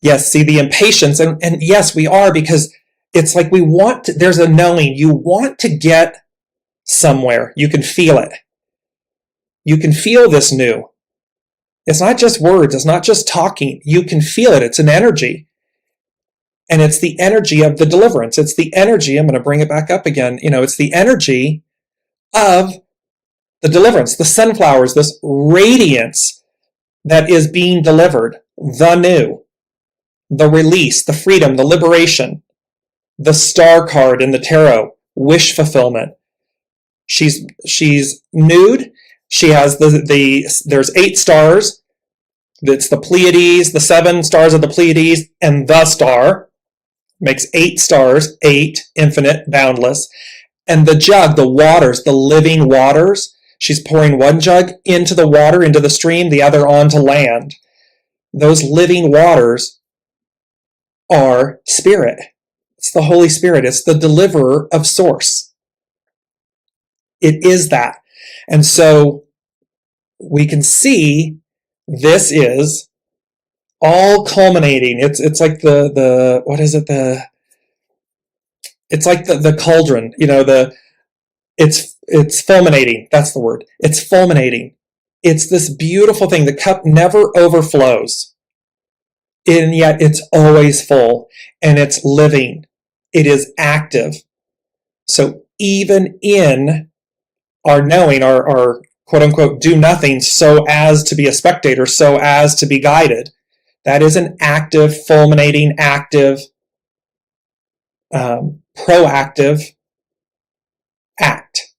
Speaker 2: Yes, see the impatience, and yes, we are, because it's like we want to, there's a knowing, you want to get somewhere. You can feel it. You can feel this new. It's not just words, it's not just talking. You can feel it. It's an energy. And it's the energy of the deliverance. It's the energy, I'm going to bring it back up again, it's the energy of the deliverance, the sunflowers, this radiance that is being delivered, the new, the release, the freedom, the liberation, the star card in the tarot, wish fulfillment. She's nude. She has there's 8 stars. It's the Pleiades, the 7 stars of the Pleiades, and the star makes 8 stars, 8, infinite, boundless. And the jug, the waters, the living waters, she's pouring one jug into the water, into the stream, the other onto land. Those living waters are spirit. It's the Holy Spirit. It's the deliverer of source. It is that. And so we can see this is all culminating. It's like the what is it? It's like the cauldron, it's fulminating. That's the word. It's fulminating. It's this beautiful thing. The cup never overflows. And yet it's always full, and it's living. It is active. So even in our knowing, our quote unquote do nothing so as to be a spectator, so as to be guided, that is an active, fulminating, active, proactive act.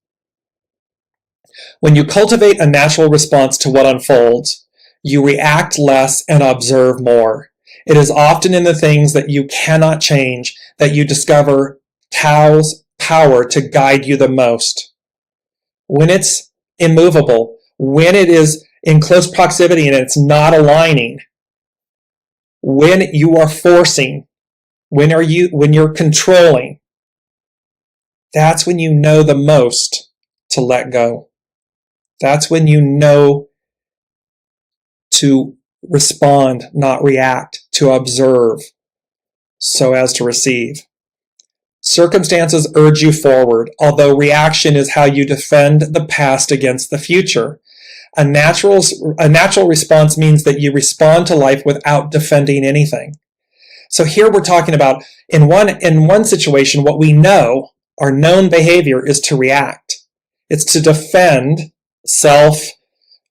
Speaker 2: When you cultivate a natural response to what unfolds, you react less and observe more. It is often in the things that you cannot change that you discover Tao's power to guide you the most. When it's immovable, when it is in close proximity and it's not aligning, when you are forcing, when you're controlling, that's when you know the most to let go. That's when you know to respond, not react, to observe, so as to receive. Circumstances urge you forward, although reaction is how you defend the past against the future. A natural response means that you respond to life without defending anything. So here we're talking about, in one situation, what we know, our known behavior, is to react. It's to defend self,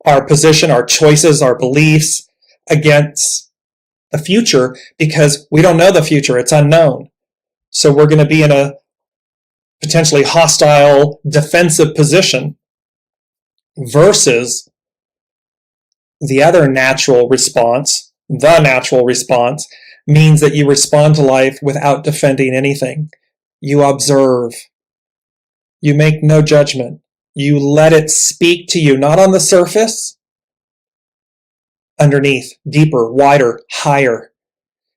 Speaker 2: our position, our choices, our beliefs against the future, because we don't know the future. It's unknown. So we're going to be in a potentially hostile, defensive position, versus the other natural response. The natural response means that you respond to life without defending anything. You observe. You make no judgment. You let it speak to you, not on the surface, underneath, deeper, wider, higher.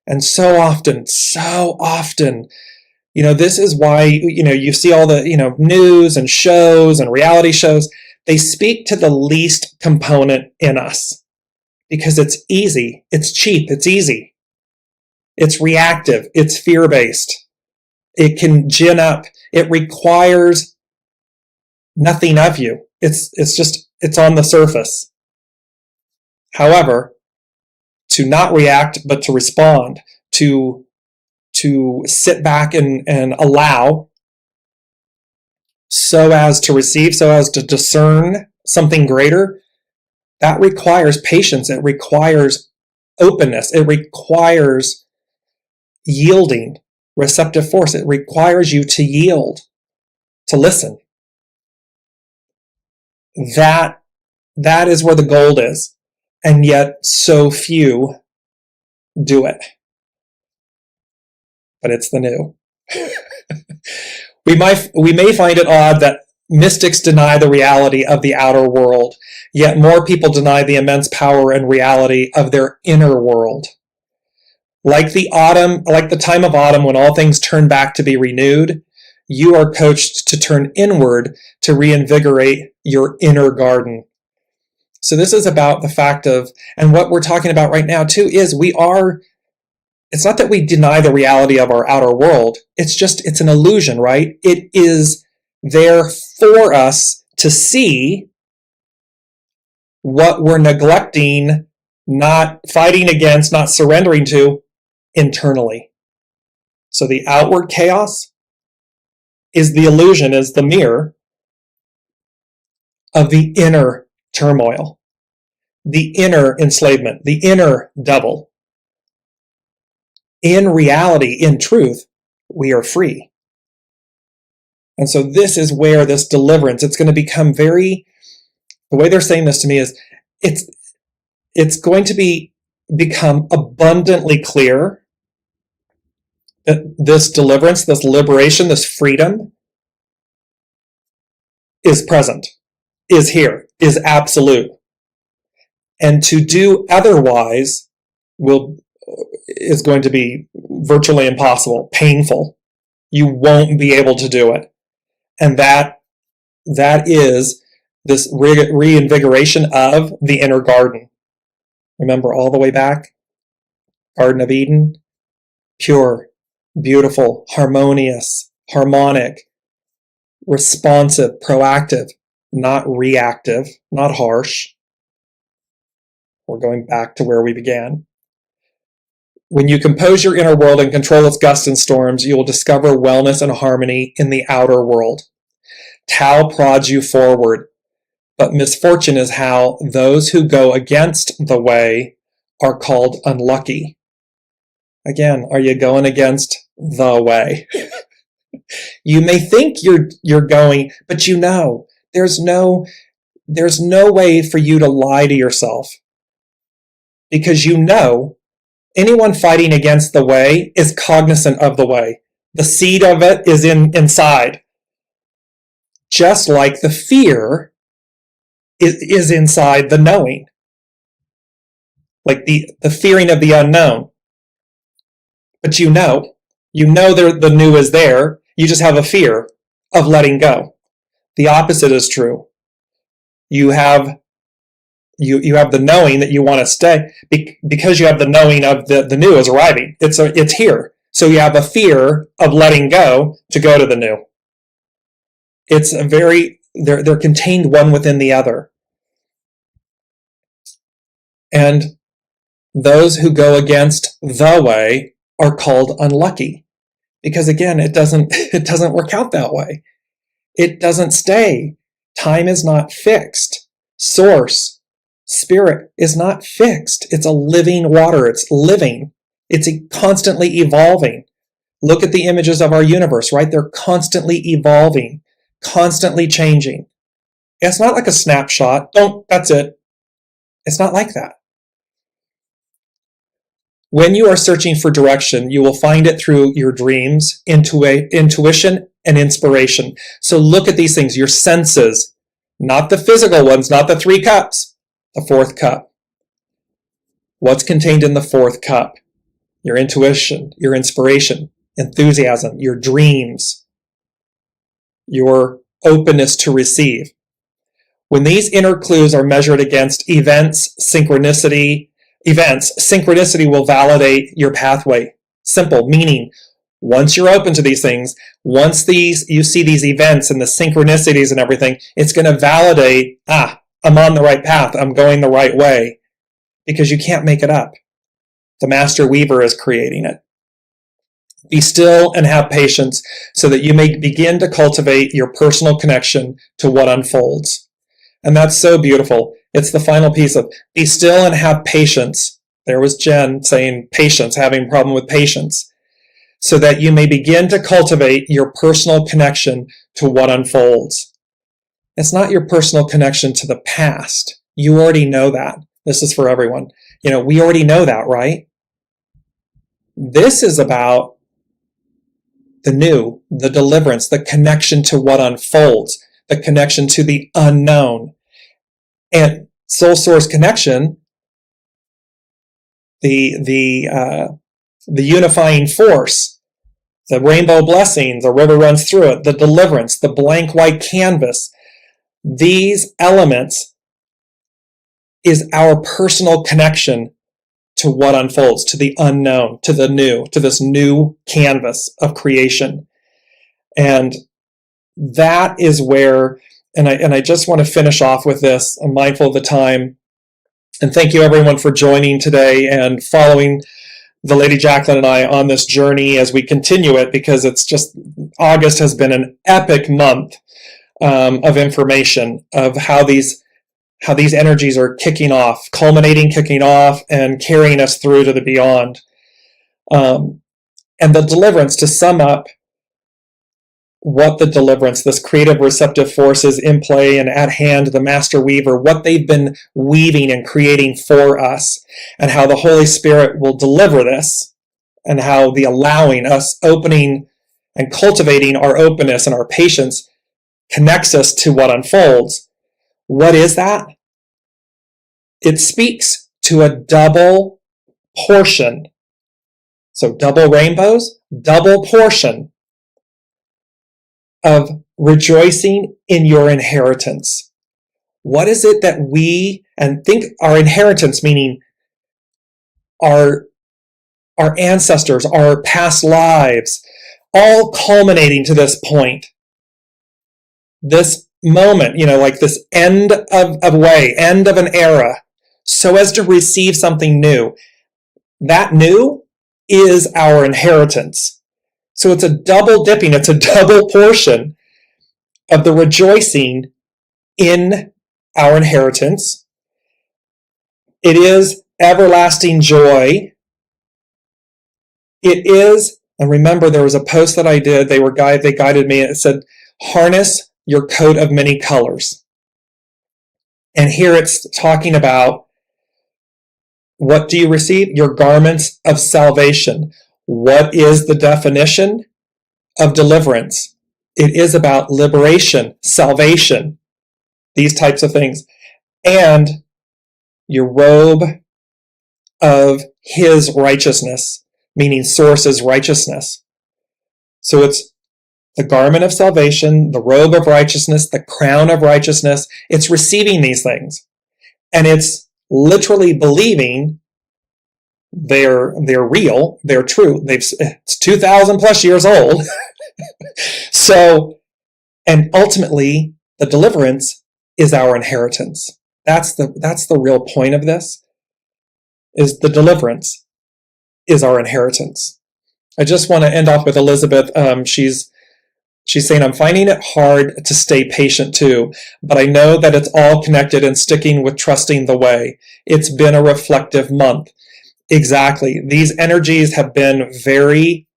Speaker 2: And so often, This is why, you see all the, news and shows and reality shows. They speak to the least component in us because it's easy. It's cheap. It's easy. It's reactive. It's fear-based. It can gin up. It requires nothing of you. It's on the surface. However, to not react, but to respond, to sit back and allow, so as to receive, so as to discern something greater, that requires patience. It requires openness. It requires yielding, receptive force. It requires you to yield, to listen. That is where the gold is. And yet so few do it. But it's the new. We may find it odd that mystics deny the reality of the outer world, yet more people deny the immense power and reality of their inner world. Like the time of autumn when all things turn back to be renewed, you are coached to turn inward to reinvigorate your inner garden. So this is about the fact of, and what we're talking about right now too, is it's not that we deny the reality of our outer world. It's an illusion, right? It is there for us to see what we're neglecting, not fighting against, not surrendering to internally. So the outward chaos is the illusion, is the mirror of the inner turmoil, the inner enslavement, the inner devil. In reality, in truth, we are free. And so this is where this deliverance, it's going to become the way they're saying this to me is, it's going to become abundantly clear that this deliverance, this liberation, this freedom is present, is here, is absolute. And to do otherwise is going to be virtually impossible, painful. You won't be able to do it. And that is this reinvigoration of the inner garden. Remember all the way back? Garden of Eden, pure, beautiful, harmonious, harmonic, responsive, proactive, not reactive, not harsh. We're going back to where we began. When you compose your inner world and control its gusts and storms, you will discover wellness and harmony in the outer world. Tao prods you forward, but misfortune is how those who go against the way are called unlucky. Again, are you going against the way? You may think you're going, but there's no way for you to lie to yourself, because anyone fighting against the way is cognizant of the way. The seed of it is inside. Just like the fear is inside the knowing. Like the fearing of the unknown. But the new is there. You just have a fear of letting go. The opposite is true. You have the knowing that you want to stay because you have the knowing of the new is arriving. It's here. So you have a fear of letting go to go to the new. It's they're contained one within the other. And those who go against the way are called unlucky, because again, it doesn't work out that way. It doesn't stay. Time is not fixed. Source, spirit is not fixed. It's a living water. It's living. It's constantly evolving. Look at the images of our universe, right? They're constantly evolving, constantly changing. It's not like a snapshot. That's it. It's not like that. When you are searching for direction, you will find it through your dreams, intuition, and inspiration. So look at these things, your senses, not the physical ones, not the 3 cups, the 4th cup. What's contained in the 4th cup? Your intuition, your inspiration. enthusiasm, your dreams, your openness to receive. When these inner clues are measured against events, synchronicity will validate your pathway. Simple, meaning once you're open to these things, once you see these events and the synchronicities and everything, it's going to validate, I'm on the right path, I'm going the right way, because you can't make it up. The Master Weaver is creating it. Be still and have patience so that you may begin to cultivate your personal connection to what unfolds. And that's so beautiful. It's the final piece of be still and have patience. There was Jen saying patience, having a problem with patience. So that you may begin to cultivate your personal connection to what unfolds. It's not your personal connection to the past. You already know that. This is for everyone. We already know that, right? This is about the new, the deliverance, the connection to what unfolds, the connection to the unknown. And soul source connection, the unifying force, the rainbow blessing, the river runs through it, the deliverance, the blank white canvas. These elements is our personal connection to what unfolds, to the unknown, to the new, to this new canvas of creation. And that is where, and I just want to finish off with this. I'm mindful of the time. And thank you everyone for joining today and following the Lady Jacqueline and I on this journey as we continue it, because it's just, August has been an epic month of information of how these energies are kicking off, kicking off, and carrying us through to the beyond. And the deliverance, to sum up what the deliverance, this creative receptive force is in play and at hand, the Master Weaver, what they've been weaving and creating for us, and how the Holy Spirit will deliver this, and how the allowing us, opening and cultivating our openness and our patience connects us to what unfolds. What is that? It speaks to a double portion. So double rainbows, double portion of rejoicing in your inheritance. What is it that and think our inheritance, meaning our ancestors, our past lives, all culminating to this point. This moment, like this end of a way, end of an era, so as to receive something new. That new is our inheritance. So it's a double dipping, it's a double portion of the rejoicing in our inheritance. It is everlasting joy. It is, and remember there was a post that I did, they guided me, and it said, harness your coat of many colors. And here it's talking about, what do you receive? Your garments of salvation. What is the definition of deliverance? It is about liberation, salvation, these types of things. And your robe of his righteousness, meaning source's righteousness. So it's the garment of salvation, the robe of righteousness, the crown of righteousness. It's receiving these things. And it's literally believing they're real, they're true. It's 2,000 plus years old. So, and ultimately, the deliverance is our inheritance. That's the real point of this, is the deliverance is our inheritance. I just want to end off with Elizabeth. She's saying, I'm finding it hard to stay patient too, but I know that it's all connected and sticking with trusting the way. It's been a reflective month. Exactly. These energies have been very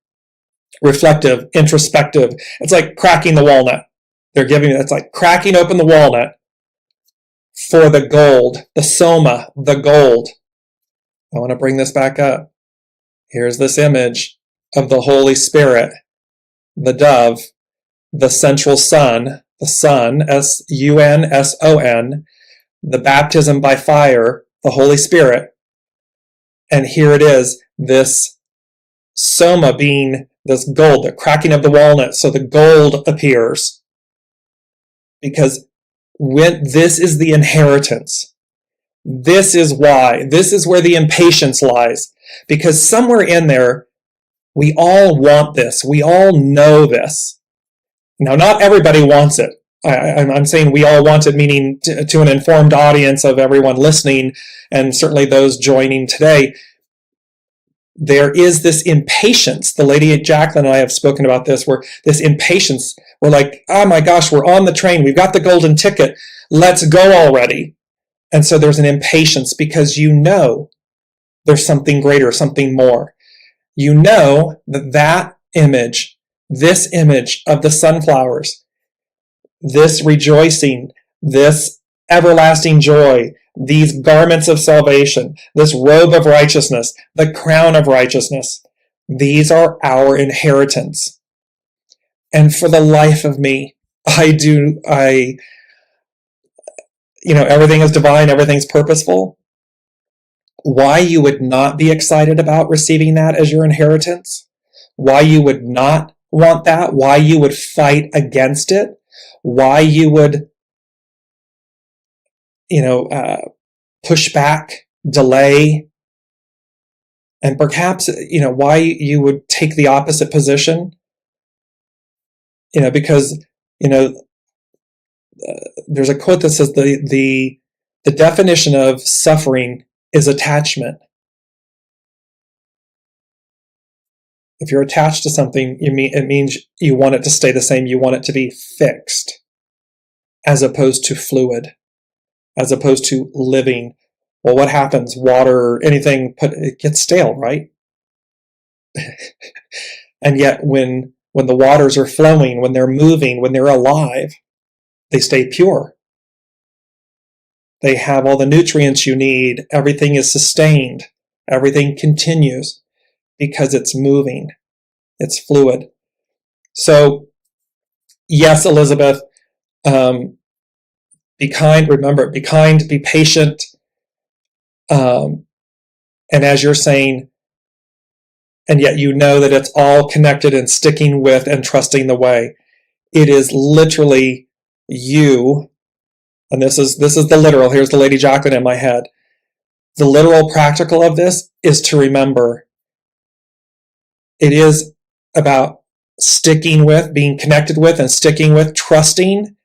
Speaker 2: reflective, introspective. It's like cracking the walnut. It's like cracking open the walnut for the gold, the soma, the gold. I want to bring this back up. Here's this image of the Holy Spirit, the dove, the central sun, the sun, S-U-N-S-O-N, the baptism by fire, the Holy Spirit. And here it is, this soma being this gold, the cracking of the walnut, so the gold appears. Because when this is the inheritance, this is why, this is where the impatience lies. Because somewhere in there, we all want this. We all know this. Now, not everybody wants it. I'm saying we all want it, meaning to an informed audience of everyone listening, and certainly those joining today. There is this impatience. The lady Jacqueline and I have spoken about this, where this impatience, we're like, oh my gosh, we're on the train. We've got the golden ticket. Let's go already. And so there's an impatience because you know there's something greater, something more. You know that image, this image of the sunflowers, this rejoicing, this everlasting joy, these garments of salvation, this robe of righteousness, the crown of righteousness, these are our inheritance. And for the life of me, everything is divine, everything's purposeful. Why you would not be excited about receiving that as your inheritance, why you would not want that, why you would fight against it, why you would, push back, delay, and perhaps, why you would take the opposite position, because, there's a quote that says the definition of suffering is attachment. If you're attached to something, it means you want it to stay the same. You want it to be fixed, as opposed to fluid, as opposed to living. Well, what happens? Water, anything, it gets stale, right? And yet, when the waters are flowing, when they're moving, when they're alive, they stay pure. They have all the nutrients you need. Everything is sustained. Everything continues because it's moving. It's fluid. So, yes, Elizabeth, be kind. Remember, be kind, be patient. And as you're saying, and yet you know that it's all connected and sticking with and trusting the way. It is literally you. And this is the literal. Here's the Lady Jacqueline in my head. The literal practical of this is to remember. It is about sticking with, being connected with, and sticking with, trusting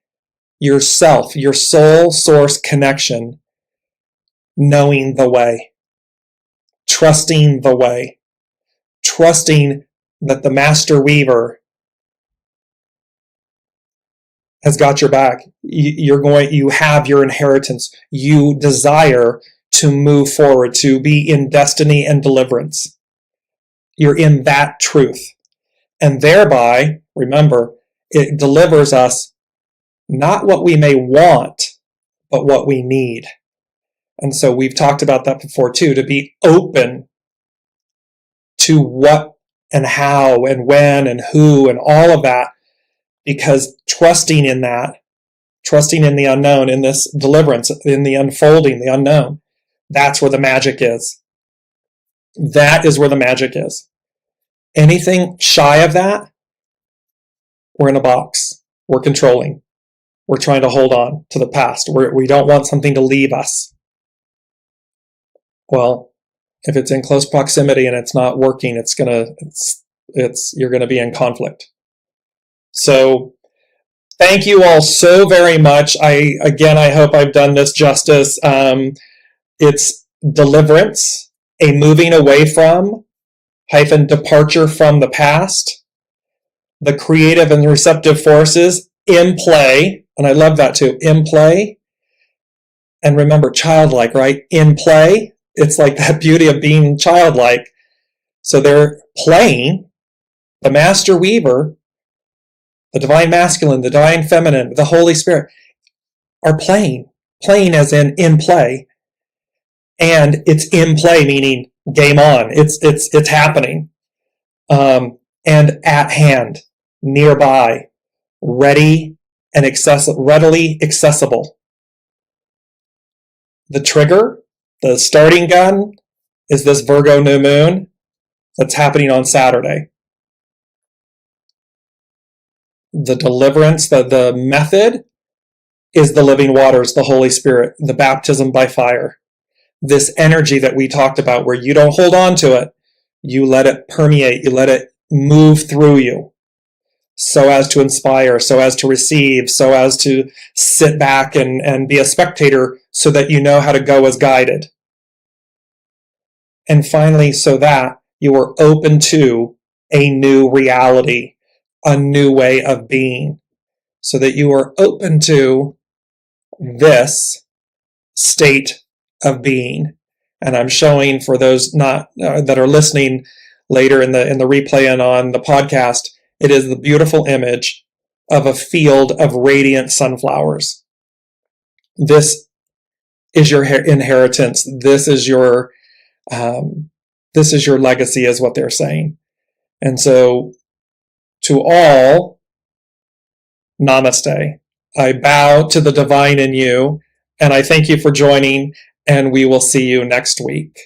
Speaker 2: yourself, your soul source connection, knowing the way, trusting the way, trusting that the master weaver has got your back. You have your inheritance. You desire to move forward, to be in destiny and deliverance. You're in that truth. And thereby, remember, it delivers us not what we may want, but what we need. And so we've talked about that before too, to be open to what and how and when and who and all of that, because trusting in that, trusting in the unknown, in this deliverance, in the unfolding, the unknown, that's where the magic is. That is where the magic is. Anything shy of that, we're in a box. We're controlling. We're trying to hold on to the past. We don't want something to leave us. Well, if it's in close proximity and it's not working, you're gonna be in conflict. So thank you all so very much. I hope I've done this justice. It's deliverance, a moving away from, departure from the past, the creative and receptive forces in play. And I love that too, in play. And remember, childlike, right? In play. It's like that beauty of being childlike. So they're playing, the master weaver, the divine masculine, the divine feminine, the Holy Spirit are playing as in play. And it's in play, meaning game on. It's happening. And at hand, nearby, ready and readily accessible. The trigger, the starting gun, is this Virgo new moon that's happening on Saturday. the deliverance, the method is the living waters, the Holy Spirit, the baptism by fire. This energy that we talked about where you don't hold on to it, you let it permeate, you let it move through you so as to inspire, so as to receive, so as to sit back and be a spectator so that you know how to go as guided. And finally, so that you are open to a new reality, a new way of being, so that you are open to this state of being. And I'm showing for those not that are listening later in the replay and on the podcast, it is the beautiful image of a field of radiant sunflowers. This is your inheritance. This is your legacy, is what they're saying. And so, to all, namaste. I bow to the divine in you, and I thank you for joining, and we will see you next week.